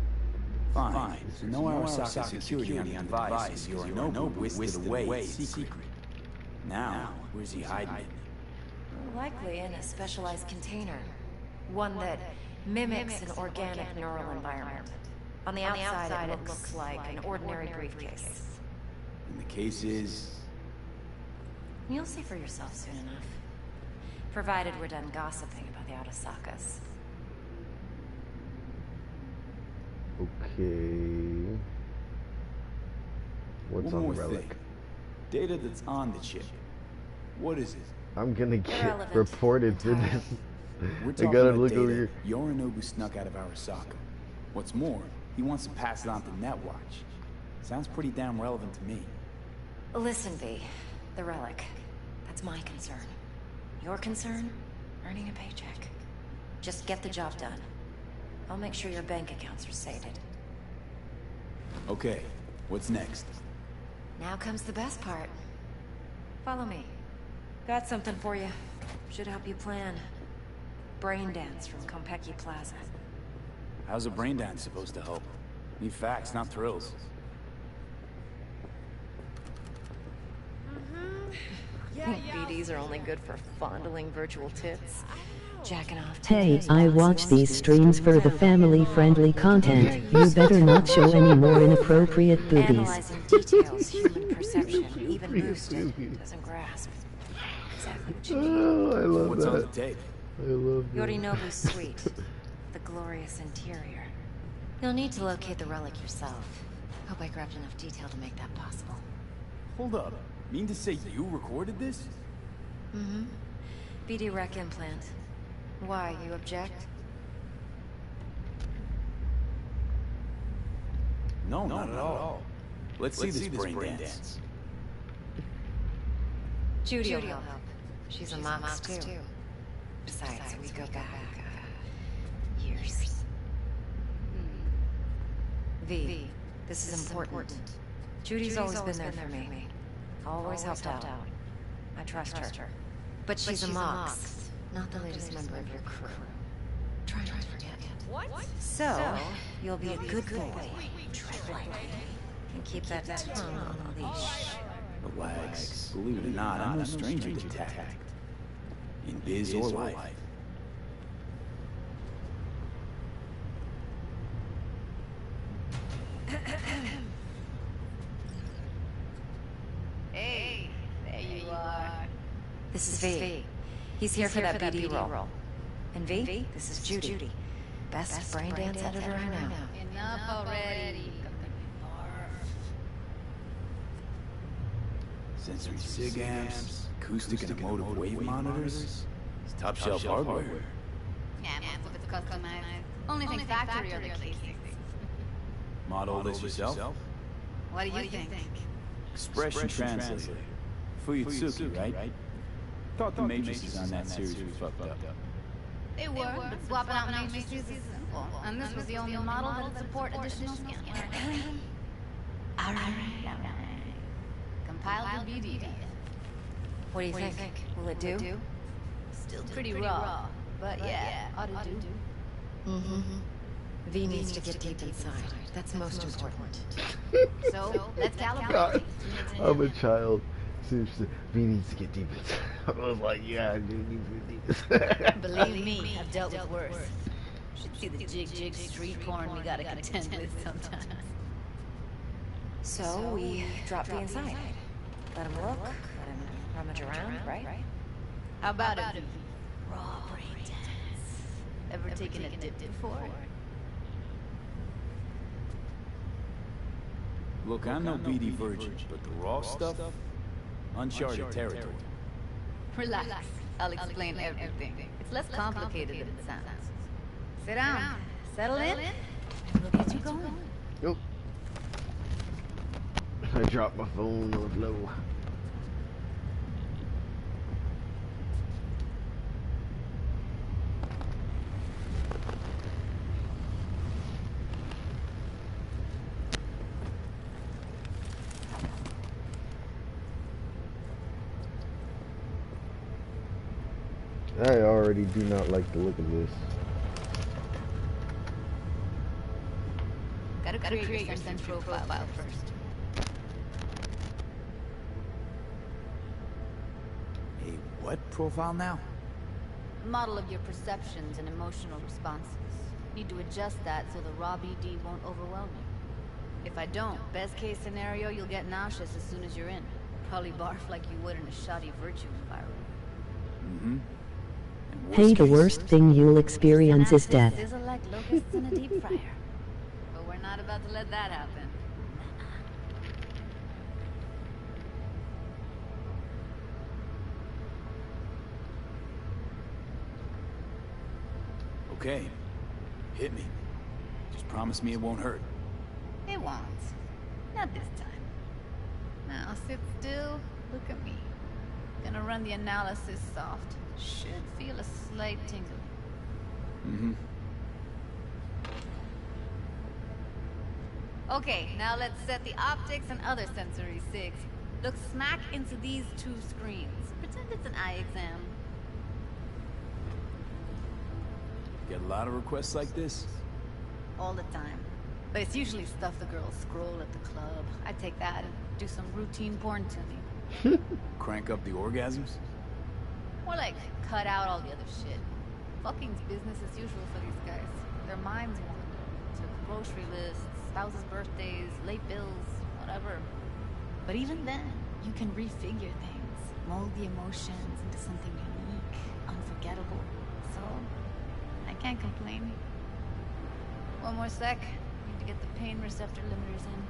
Fine. So no Arasaka security on the device. Yorinobu whisked it away in secret. Now, where's he hiding it? Likely in a specialized container. One that mimics an organic neural environment. On the outside, it looks like an ordinary briefcase. And the case is... You'll see for yourself soon enough. Provided we're done gossiping about the Arasakas. Okay. What's on the relic? Thing. Data that's on the chip. What is it? I'm gonna get reported for this. We're I gotta look data over here. Yorinobu snuck out of Arasaka. What's more, he wants to pass it on to Netwatch. Sounds pretty damn relevant to me. Listen, V. The relic. That's my concern. Your concern? Earning a paycheck. Just get the job done. I'll make sure your bank accounts are sated. Okay, what's next? Now comes the best part. Follow me. Got something for you. Should help you plan. Brain dance from Konpeki Plaza. How's a brain dance supposed to help? Need facts, not thrills. Think BDs are only good for fondling virtual tits? Jacking off. Hey, I watch these streams for the family-friendly content. You better not show any more inappropriate boobies. Analyzing details human perception, even boosted, doesn't grasp. Exactly what you need. Oh, I love What's that. on the tape? I love that. Yorinobu's suite. The glorious interior. You'll need to locate the relic yourself. Hope I grabbed enough detail to make that possible. Hold up. Mean to say you recorded this? Mm-hmm. BD rec implant. Why, you object? No, not at all. Let's see this brain dance. Judy will help. She's a Mox too. Besides, we go back years. V, this is important. Judy's always been there for me. Always helped out. I trust her. But she's a Mox, not the latest member of your crew. Try not to forget. What? So, you'll be a good boy, tread lightly, and keep that tongue on a leash. Relax. Believe it or not, I'm no stranger to tact. In biz or life. Hey, there you are. This is V. He's here for that BD role. And V, this is Judy. Best brain dance editor I know. Enough already. Sensory sig amps, acoustic and emotive wave monitors. It's top shelf hardware. Yeah, most of it's customized. Only thing factory are the casings. Model this yourself? What do you think? Expression translator. Fuyutsuki, right? Thought the matrices on that series were fucked up. They were, but swapping out matrices is simple. And this was the only model that would support additional scan. Alright. Compiled to BD. What do you think? Will it do? Still pretty raw, but yeah, ought to do. Mm-hmm. V needs to get deep inside. That's most important. So, let's calibrate. God, I'm a child. Seriously, V needs to get deep inside. I was like, yeah, I do need to get deep inside. Believe me, I've dealt with worse. Should see the jig street porn we gotta contend with sometimes. So we drop V inside. Let him look, let him rummage around, right? How about it? Raw brain dance. Ever taken a dip before? Look, I'm no BD virgin, but the raw stuff, uncharted territory. Relax. I'll explain everything. It's less complicated than it sounds. Sit down. Settle in. And we'll get you going. Nope. I dropped my phone on the floor. I already do not like the look of this. Gotta create your sense profile first. A what profile now? Model of your perceptions and emotional responses. Need to adjust that so the raw BD won't overwhelm you. If I don't, best case scenario, you'll get nauseous as soon as you're in. Probably barf like you would in a shoddy virtue environment. Mm-hmm. Hey, the worst thing you'll experience is death. Sizzle like locusts in a deep fryer. But we're not about to let that happen. Okay. Hit me. Just promise me it won't hurt. It won't. Not this time. Now sit still, look at me. Gonna run the analysis soft. Should feel a slight tingle. Mm-hmm. Okay, now let's set the optics and other sensory sigs. Look smack into these two screens. Pretend it's an eye exam. Get a lot of requests like this? All the time. But it's usually stuff the girls scroll at the club. I take that and do some routine porn tuning. Crank up the orgasms? More like cut out all the other shit. Fucking's business as usual for these guys. Their minds wander to grocery lists, spouses' birthdays, late bills, whatever. But even then, you can refigure things, mold the emotions into something unique, unforgettable. So, I can't complain. One more sec. Need to get the pain receptor limiters in.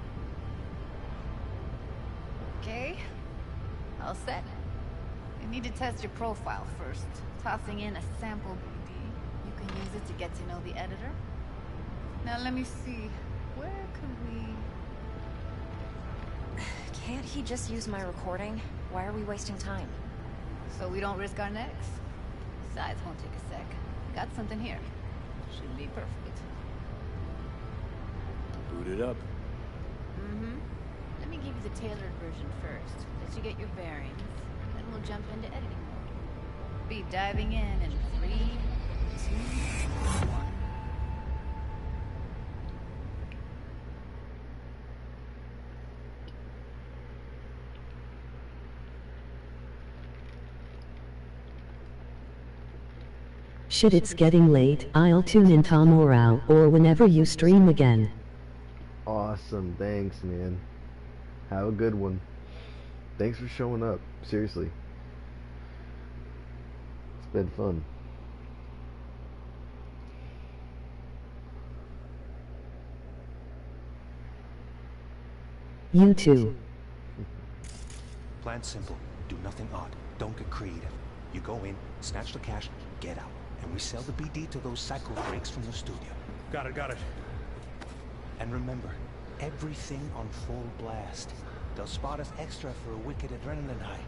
Okay. All set. You need to test your profile first. Tossing in a sample BD. You can use it to get to know the editor. Now let me see. Where could we... Can't he just use my recording? Why are we wasting time? So we don't risk our necks? Besides, won't take a sec. Got something here. Should be perfect. Boot it up. Mm-hmm. Let me give you the tailored version first. Let you get your bearings. Then we'll jump into editing mode. Be diving in 3, 2, 1. Shit, it's getting late. I'll tune in tomorrow or whenever you stream again. Awesome, thanks, man. Have a good one. Thanks for showing up. Seriously. It's been fun. You too. Plan simple. Do nothing odd. Don't get creative. You go in, snatch the cash, get out. And we sell the BD to those psycho freaks from the studio. Got it. And remember, everything on full blast. They'll spot us extra for a wicked adrenaline high.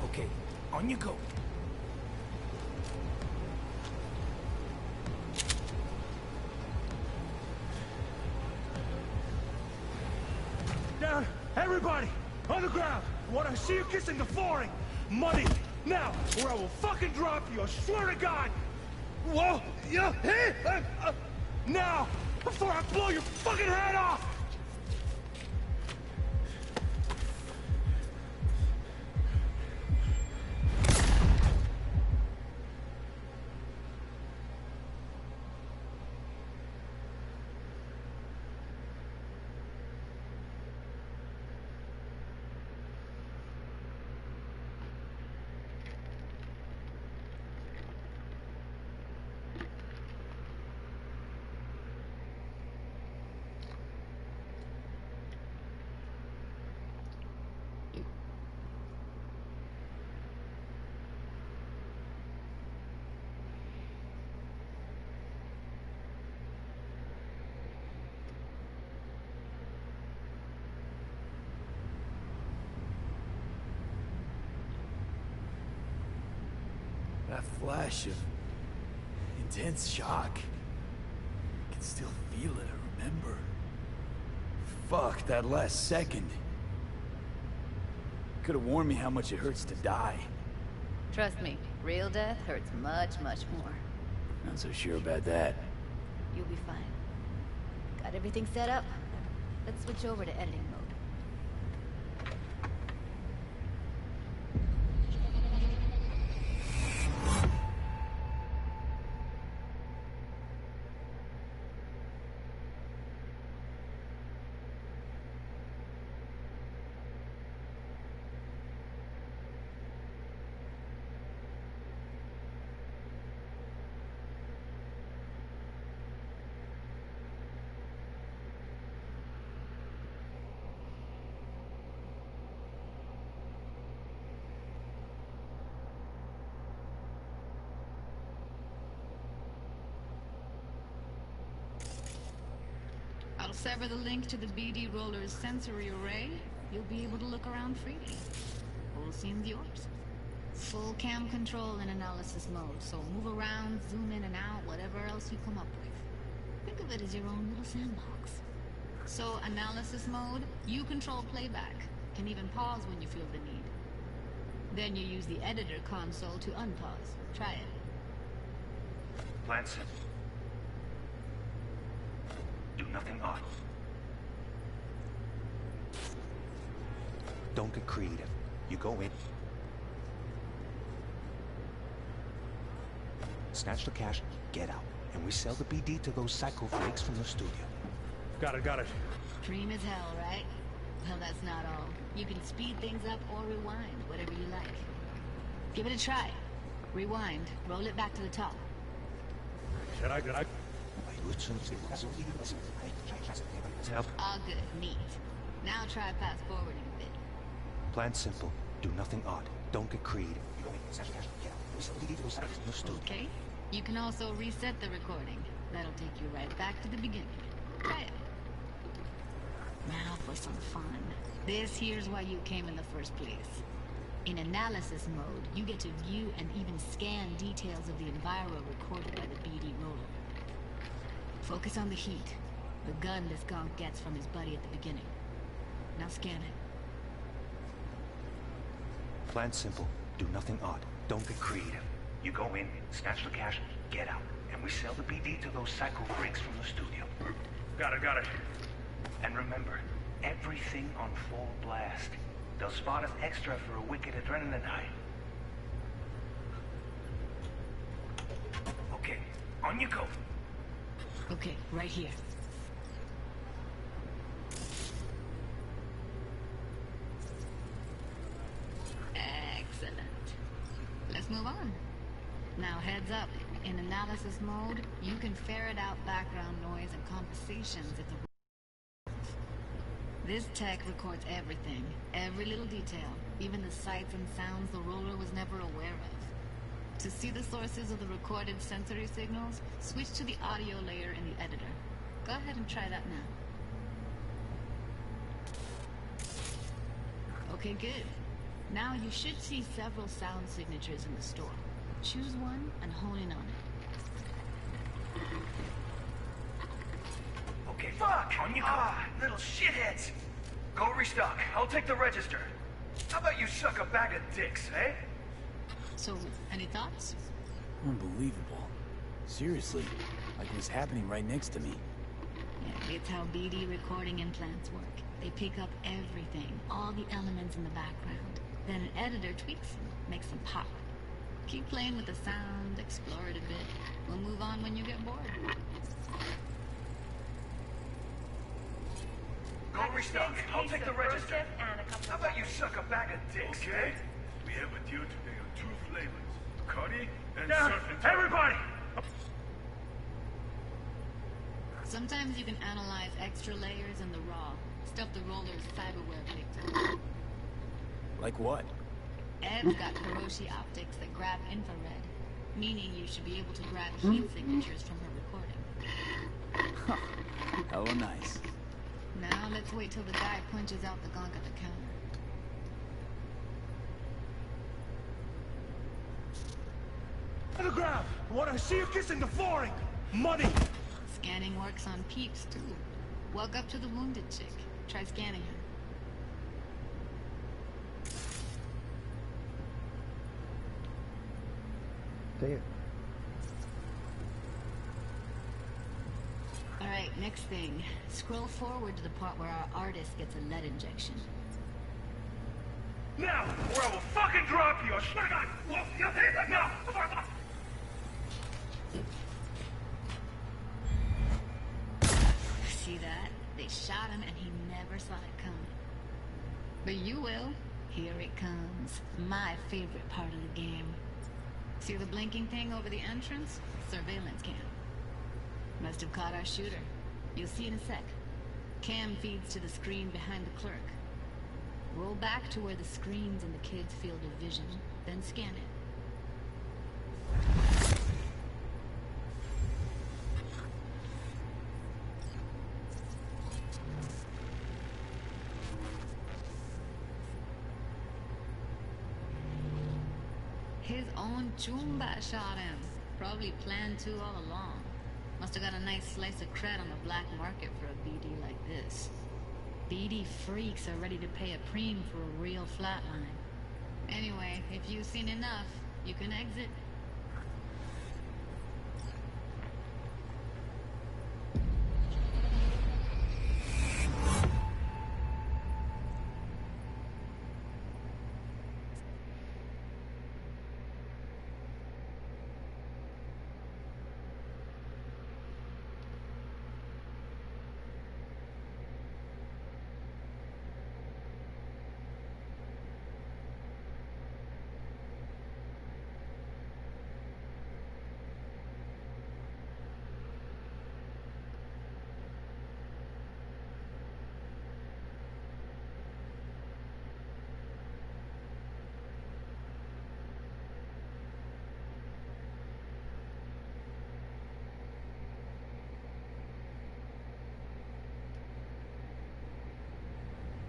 Okay, on you go. Down! Everybody! On the ground! I want to see you kissing the flooring! Money! Now! Or I will fucking drop you! I swear to God! Whoa! Yeah! Hey! Now! Before I blow your fucking head off! That flash of intense shock. I can still feel it, I remember. Fuck, that last second. Could have warned me how much it hurts to die. Trust me, real death hurts much, much more. Not so sure about that. You'll be fine. Got everything set up? Let's switch over to editing mode. I'll sever the link to the BD Roller's sensory array. You'll be able to look around freely. Whole scene's yours. Full cam control in analysis mode, so move around, zoom in and out, whatever else you come up with. Think of it as your own little sandbox. So, analysis mode, you control playback. Can even pause when you feel the need. Then you use the editor console to unpause. Try it. Plan simple. Do nothing odd. Don't get creative. You go in, snatch the cash, get out. And we sell the BD to those psycho freaks from the studio. Got it. Dream as hell, right? Well, that's not all. You can speed things up or rewind, whatever you like. Give it a try. Rewind. Roll it back to the top. Should I? All good. Neat. Now try fast forwarding a bit. Plan simple. Do nothing odd. Don't get creative. Okay. You can also reset the recording. That'll take you right back to the beginning. Try it. Now for some fun. This here's why you came in the first place. In analysis mode, you get to view and even scan details of the enviro recorded by the BD roller. Focus on the heat. The gun this gonk gets from his buddy at the beginning. Now scan it. Plan simple. Do nothing odd. Don't get creative. You go in, snatch the cash, get out. And we sell the BD to those psycho freaks from the studio. Got it. And remember, everything on full blast. They'll spot us extra for a wicked adrenaline high. Okay, on you go. Okay, right here. Excellent. Let's move on. Now heads up. In analysis mode, you can ferret out background noise and conversations if the This tech records everything, every little detail, even the sights and sounds the roller was never aware of. To see the sources of the recorded sensory signals, switch to the audio layer in the editor. Go ahead and try that now. Okay, good. Now you should see several sound signatures in the store. Choose one and hone in on it. Okay, fuck! On you go! Little shitheads! Go restock. I'll take the register. How about you suck a bag of dicks, eh? So, any thoughts? Unbelievable. Seriously, like it was happening right next to me. Yeah, it's how BD recording implants work. They pick up everything, all the elements in the background. Then an editor tweaks them, makes them pop. Keep playing with the sound, explore it a bit. We'll move on when you get bored. Go restock. I'll take the register. How about you suck a bag of dicks, Okay. eh? We have a deal today on 2 flavors. Cuddy and Down! surf and turf. Everybody! Sometimes you can analyze extra layers in the raw. Stuff the roller's cyberware picked up. Like what? Ev's got Hiroshi optics that grab infrared, meaning you should be able to grab heat signatures from her recording. Hella nice. Now let's wait till the guy punches out the gunk at the counter. On the ground! I want to see you kissing the flooring! Money! Scanning works on peeps, too. Walk up to the wounded chick. Try scanning her. Damn. Alright, next thing. Scroll forward to the part where our artist gets a lead injection. Now, or I will fucking drop you! I swear to God! Whoa, you take it now! See that? They shot him and he never saw it coming. But you will. Here it comes. My favorite part of the game. See the blinking thing over the entrance? Surveillance cam. Must have caught our shooter. You'll see in a sec. Cam feeds to the screen behind the clerk. Roll back to where the screen's in the kid's field of vision, then scan it. His own Chumba shot him. Probably planned to all along. Must have got a nice slice of cred on the black market for a BD like this. BD freaks are ready to pay a preem for a real flatline. Anyway, if you've seen enough, you can exit.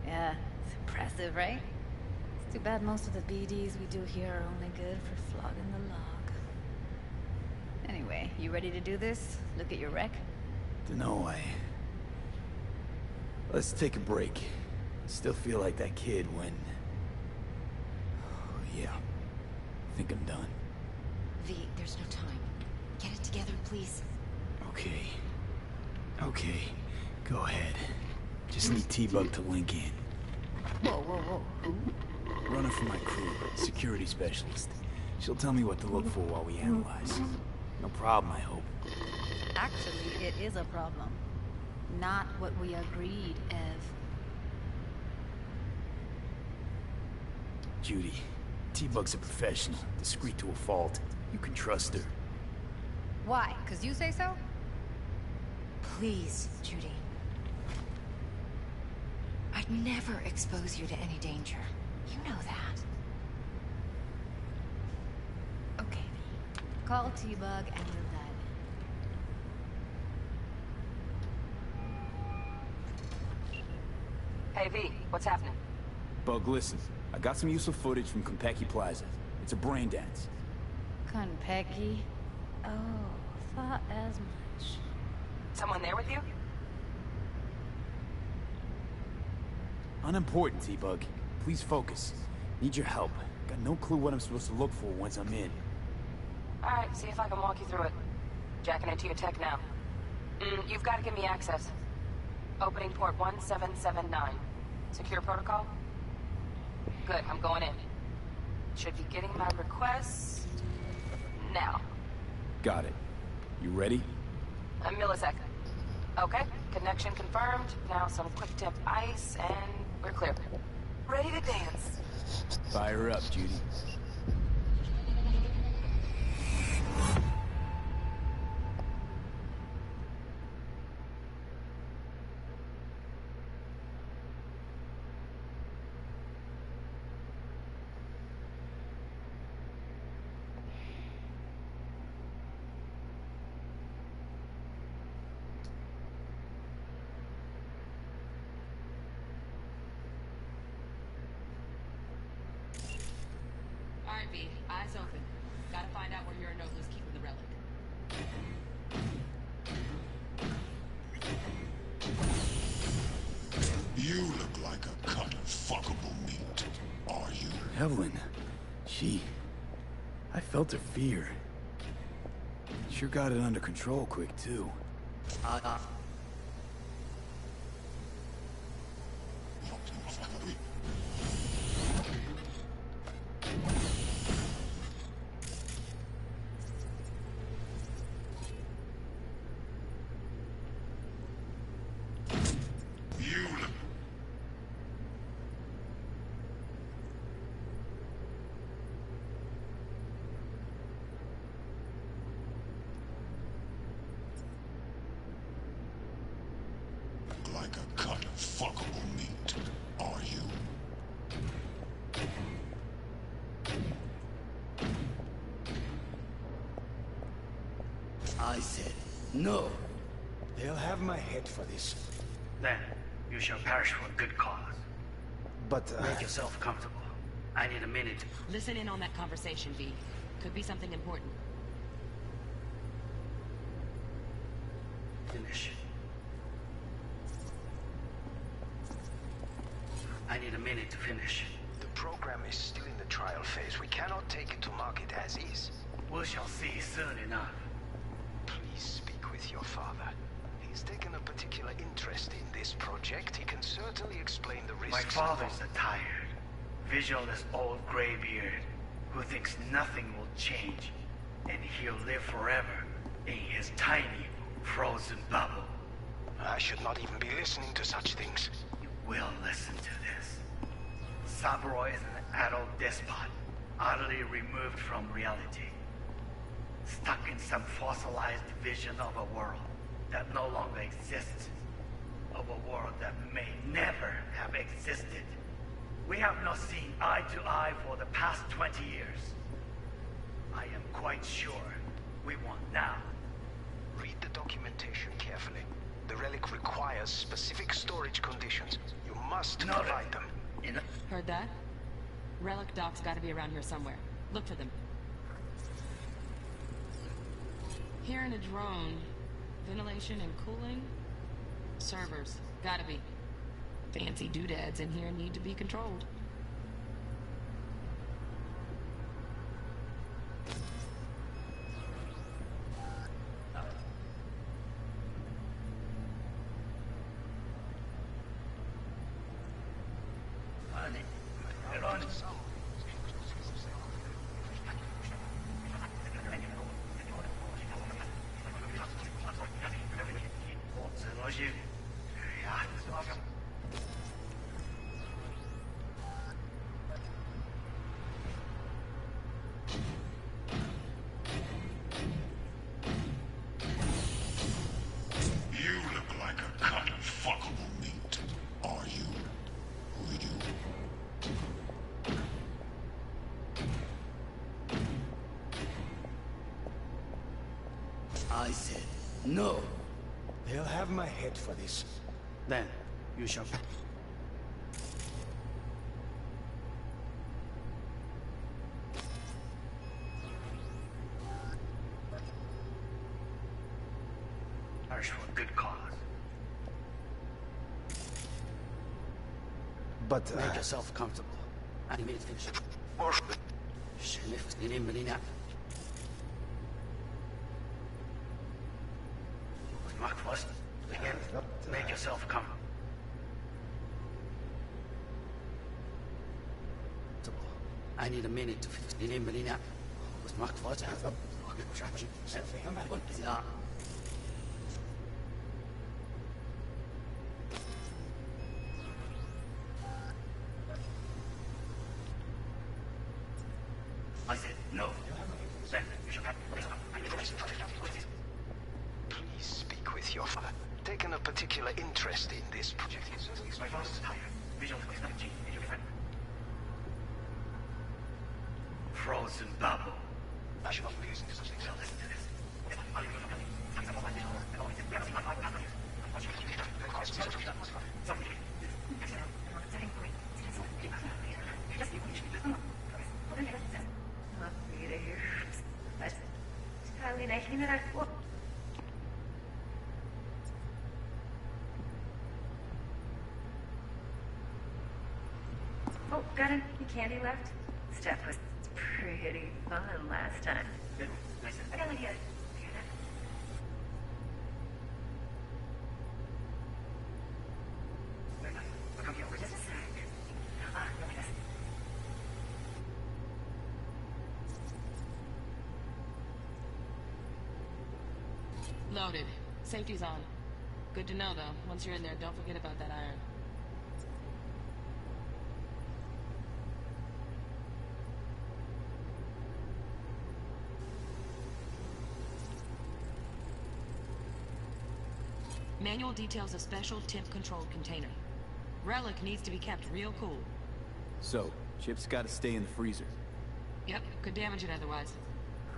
Yeah, it's impressive, right? It's too bad most of the BDs we do here are only good for flogging the log. Anyway, you ready to do this? Look at your wreck? Dunno, Let's take a break. Still feel like that kid when... Oh, yeah. I think I'm done. V, there's no time. Get it together, please. Okay. Okay. Go ahead. Just need T-Bug to link in. Whoa, whoa, whoa. Who? Runner for my crew, security specialist. She'll tell me what to look for while we analyze. No problem, I hope. Actually, it is a problem. Not what we agreed, Ev. Judy, T-Bug's a professional, discreet to a fault. You can trust her. Why? 'Cause you say so? Please, Judy. I'd never expose you to any danger. You know that. Okay, V. Call T-Bug and we'll dive in. Hey, V, what's happening? Bug, listen. I got some useful footage from Konpeki Plaza. It's a brain dance. Konpeki? Oh, thought as much. Someone there with you? Unimportant, T-Bug. Please focus. Need your help. Got no clue what I'm supposed to look for once I'm in. Alright, see if I can walk you through it. Jacking into your tech now. You've got to give me access. Opening port 1779. Secure protocol? Good, I'm going in. Should be getting my request now. Got it. You ready? A millisecond. Okay, connection confirmed. Now some quick temp ice, and we're clear. Ready to dance. Fire up, Judy. Alright, V, eyes open. Gotta find out where Uranoglu's keeping the relic. You look like a cut of fuckable meat. Are you? Evelyn. I felt her fear. Sure got it under control quick, too. Like a cut of fuckable meat. Are you? I said no. They'll have my head for this. Then, you shall perish for a good cause. But, Make yourself comfortable. I need a minute. Listen in on that conversation, V. Could be something important. Finish. I need a minute to finish. The program is still in the trial phase. We cannot take it to market as is. We shall see soon enough. Please speak with your father. He's taken a particular interest in this project. He can certainly explain the risks. My father's a tired, visionless old graybeard who thinks nothing will change, and he'll live forever in his tiny, frozen bubble. I should not even be listening to such things. You will listen to this. Saburo is an adult despot, utterly removed from reality. Stuck in some fossilized vision of a world that no longer exists. Of a world that may never have existed. We have not seen eye to eye for the past 20 years. I am quite sure we want now. Read the documentation carefully. The relic requires specific storage conditions. You must provide them. Heard that? Relic docks gotta be around here somewhere. Look for them. Hearing a drone. Ventilation and cooling? Servers. Gotta be. Fancy doodads in here need to be controlled. You look like a cut of fuckable meat. Are you? I said no. They'll have my head for this. Then, you shall... Perish for a good cause. But, make yourself comfortable. I made it finish. شنفت مننا. Mark first. Again, make yourself comfortable. I need a minute to fix the name Melina. Was Mark first? I said no. Then you shall have... Please speak with your father. Taken a particular interest in this project. My voice is higher. Visual technology in your friend. Frozen bubble. I should not be using such things. Listen to this. Oh, got any candy left? Stuff was pretty fun last time. I got an idea. Just a sec. Loaded. Safety's on. Good to know, though. Once you're in there, don't forget about that iron. Manual details a special temp-controlled container. Relic needs to be kept real cool. So, Chip's gotta stay in the freezer. Yep, could damage it otherwise.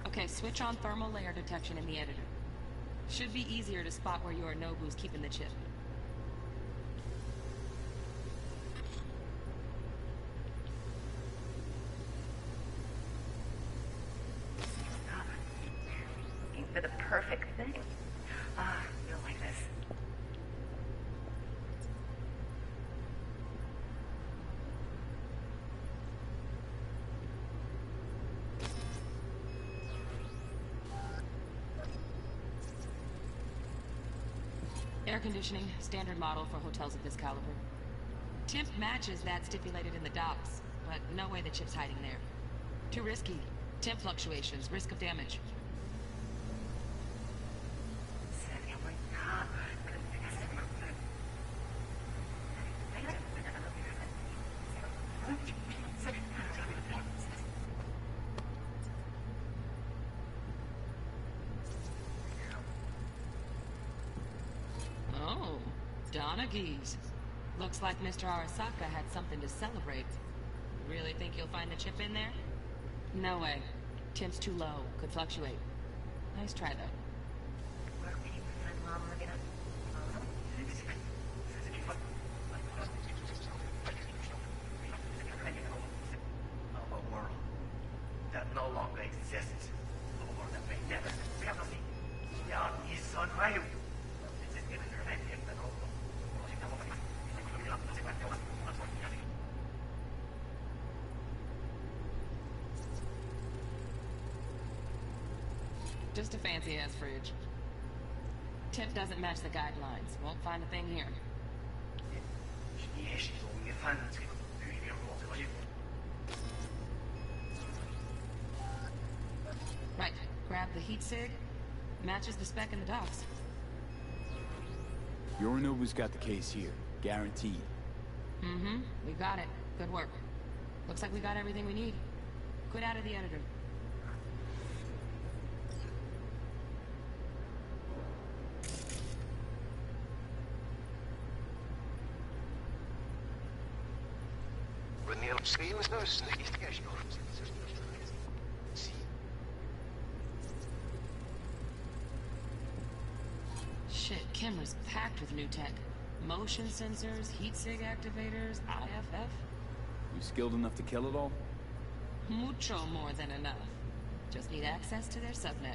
Okay, switch on thermal layer detection in the editor. Should be easier to spot where Yorinobu's keeping the chip. Looking for the perfect thing. Ah, you'll like this. Air conditioning, standard model for hotels of this caliber. Temp matches that stipulated in the docs, but no way the chip's hiding there. Too risky. Temp fluctuations, risk of damage. Oh, Donaghy's. Looks like Mr. Arasaka had something to celebrate. Really think you'll find the chip in there? No way. Temp's too low. Could fluctuate. Nice try, though. Of a world that no longer exists, or that may never be. Yan is on fire. Just a fancy-ass fridge. Temp doesn't match the guidelines. Won't find a thing here. Right. Grab the heat sig. Matches the spec in the docs. Yorinobu's got the case here. Guaranteed. Mm-hmm. We got it. Good work. Looks like we got everything we need. Quit out of the editor. Shit, Kimmer's packed with new tech. Motion sensors, heat sig activators, IFF. You skilled enough to kill it all? Mucho more than enough. Just need access to their subnet.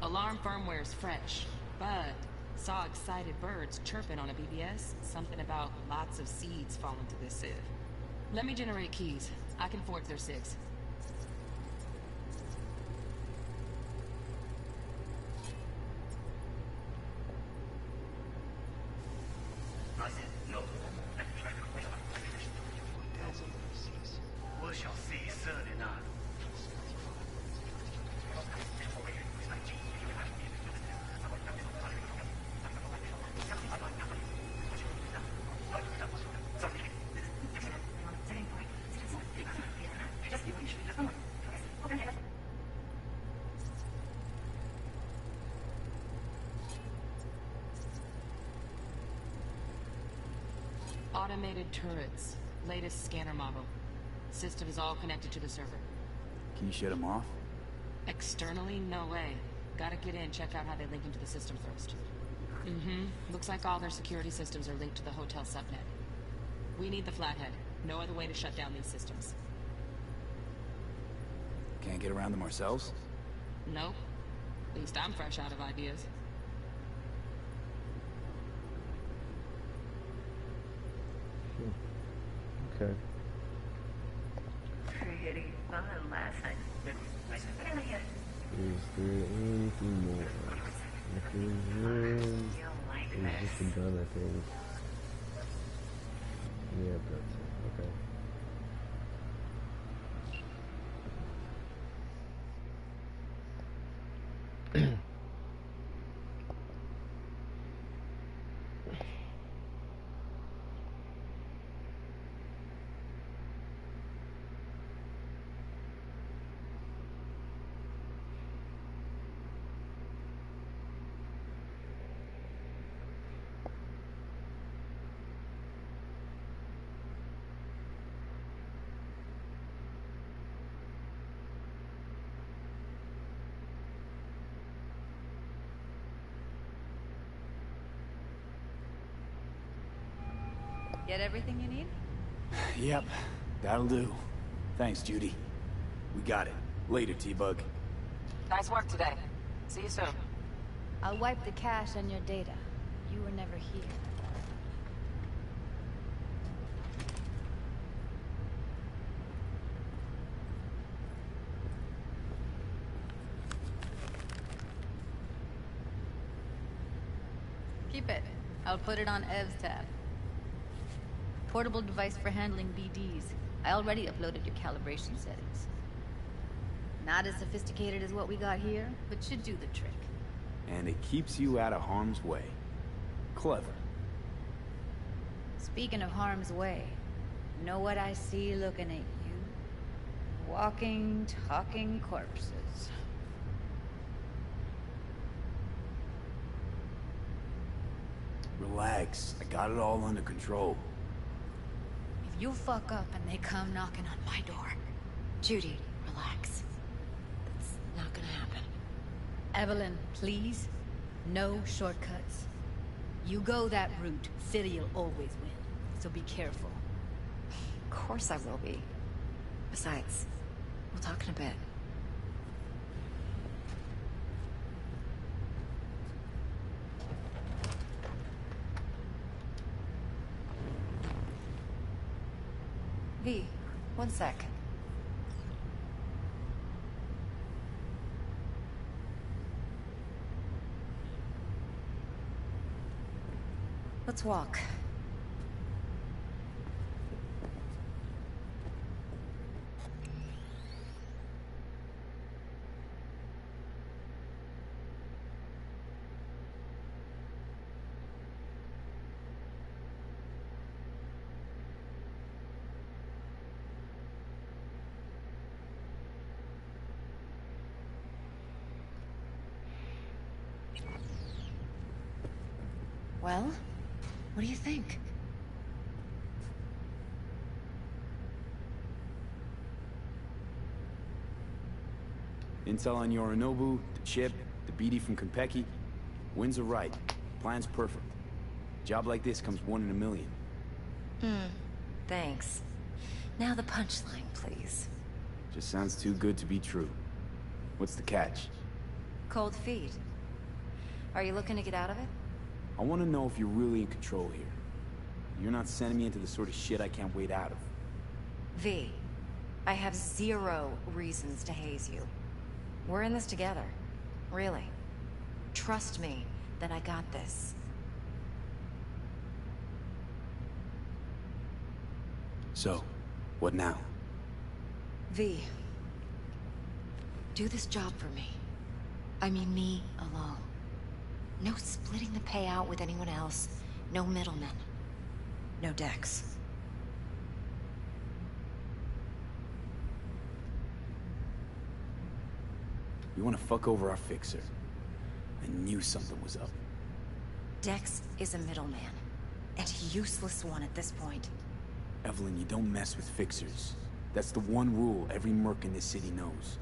Alarm firmware's fresh, but saw excited birds chirping on a BBS. Something about lots of seeds falling to this sieve. Let me generate keys. I can forge their SIGs. We shall see soon enough. Automated turrets. Latest scanner model. System's all connected to the server. Can you shut them off? Externally, no way. Gotta get in, check out how they link into the system first. Looks like all their security systems are linked to the hotel subnet. We need the flathead. No other way to shut down these systems. Can't get around them ourselves? Nope. At least I'm fresh out of ideas. Okay. Pretty fun last night. Is there anything more? If there's room, it's just been done, I think. Yeah, that's it. Okay. Get everything you need? Yep, that'll do. Thanks, Judy. We got it. Later, T-Bug. Nice work today. See you soon. I'll wipe the cache on your data. You were never here. Keep it. I'll put it on Ev's tab. Portable device for handling BDs. I already uploaded your calibration settings. Not as sophisticated as what we got here, but should do the trick. And it keeps you out of harm's way. Clever. Speaking of harm's way, know what I see looking at you? Walking, talking corpses. Relax. I got it all under control. If you fuck up and they come knocking on my door... Judy, relax. That's not gonna happen. Evelyn, please. No shortcuts. You go that route, City'll always win. So be careful. Of course I will be. Besides, we'll talk in a bit. V, one sec. Let's walk. Well, what do you think? Intel on Yorinobu, the chip, the BD from Konpeki. Winds are right. Plan's perfect. Job like this comes 1 in a million. Thanks. Now the punchline, please. Just sounds too good to be true. What's the catch? Cold feet. Are you looking to get out of it? I want to know if you're really in control here. You're not sending me into the sort of shit I can't wait out of. V, I have 0 reasons to haze you. We're in this together. Really. Trust me that I got this. So, what now? V, do this job for me. I mean me alone. No splitting the payout with anyone else. No middlemen. No Dex. You want to fuck over our fixer? I knew something was up. Dex is a middleman. And a useless one at this point. Evelyn, you don't mess with fixers. That's the one rule every merc in this city knows.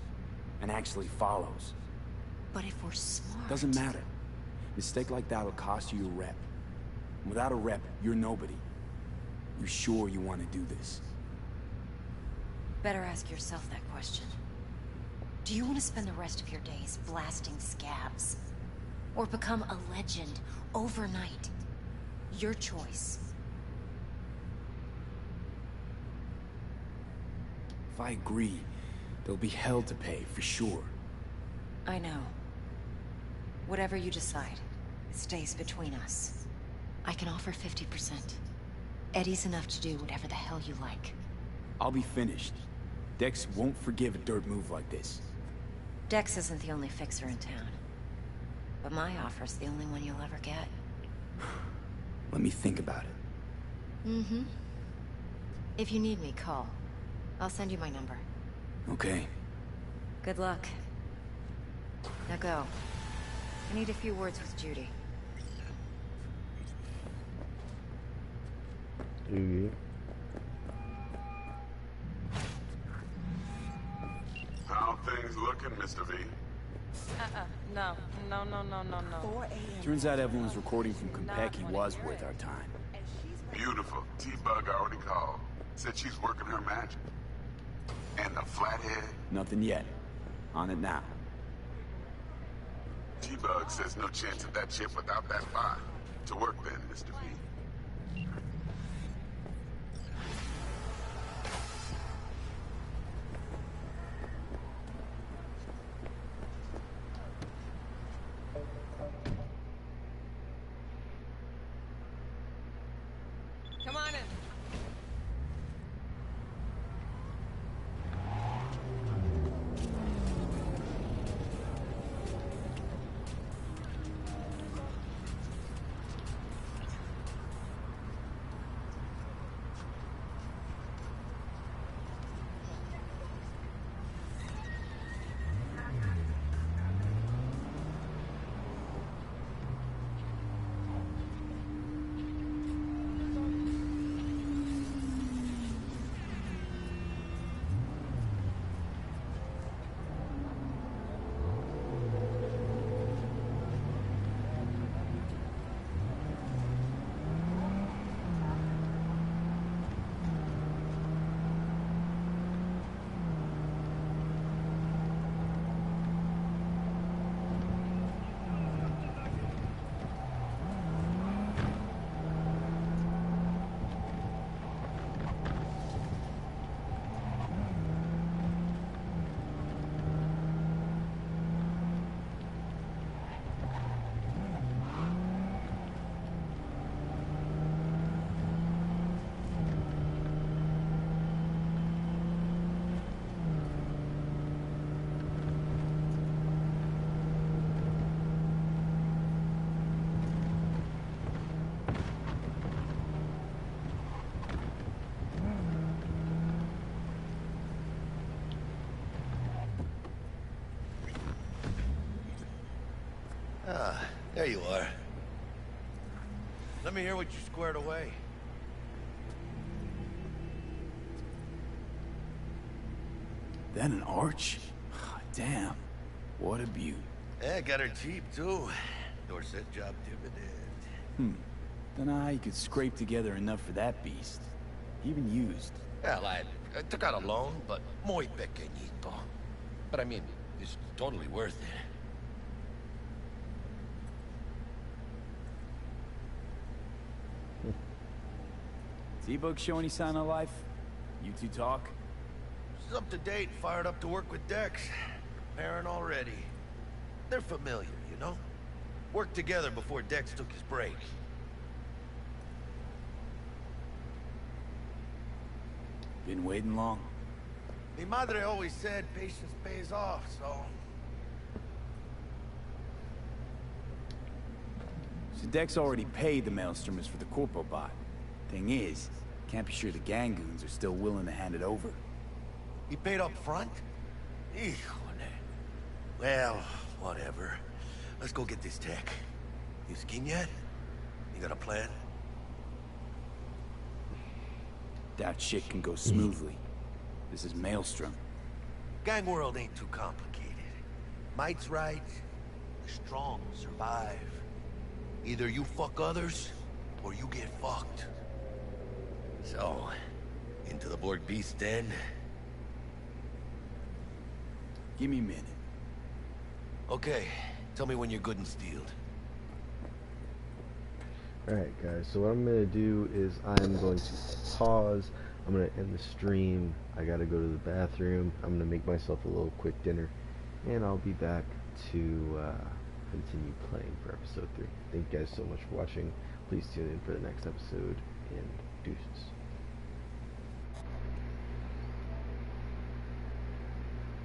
And actually follows. But if we're smart... Doesn't matter. Mistake like that'll cost you your rep. Without a rep, you're nobody. You sure you want to do this? Better ask yourself that question. Do you want to spend the rest of your days blasting scabs? Or become a legend overnight? Your choice. If I agree, there'll be hell to pay, for sure. I know. Whatever you decide, it stays between us. I can offer 50%. Eddie's enough to do whatever the hell you like. I'll be finished. Dex won't forgive a dirt move like this. Dex isn't the only fixer in town. But my offer's the only one you'll ever get. Let me think about it. Mm-hmm. If you need me, call. I'll send you my number. Okay. Good luck. Now go. I need a few words with Judy. How things looking, Mr. V? No. Turns out Evelyn's recording from Konpeki was worth our time. Beautiful. T-Bug already called. Said she's working her magic. And the flathead? Nothing yet. On it now. T-Bug says no chance of that chip without that bot. To work then, Mr. V. Come on in. Ah, there you are. Let me hear what you squared away. Then an arch? Damn. What a beaut. Yeah, got her cheap, too. Dorset job dividend. Don't know how you could scrape together enough for that beast. Even used. Well, I took out a loan, but muy pequeñito. But I mean, it's totally worth it. T-Bug show any sign of life? You two talk? She's up to date, fired up to work with Dex. Preparing already. They're familiar, you know? Worked together before Dex took his break. Been waiting long? Mi madre always said patience pays off, so... So Dex already paid the Maelstromers for the Corpo bot. Thing is, can't be sure the Gangoons are still willing to hand it over. He paid up front? Híjole. Well, whatever. Let's go get this tech. You scheme yet? You got a plan? That shit can go smoothly. This is Maelstrom. Gang world ain't too complicated. Might's right. The strong survive. Either you fuck others, or you get fucked. So, into the Borg Beast Den? Give me a minute. Okay, tell me when you're good and steeled. Alright guys, so what I'm going to do is I'm going to pause, I'm going to end the stream, I got to go to the bathroom, I'm going to make myself a little quick dinner, and I'll be back to continue playing for episode 3. Thank you guys so much for watching, please tune in for the next episode, and deuces.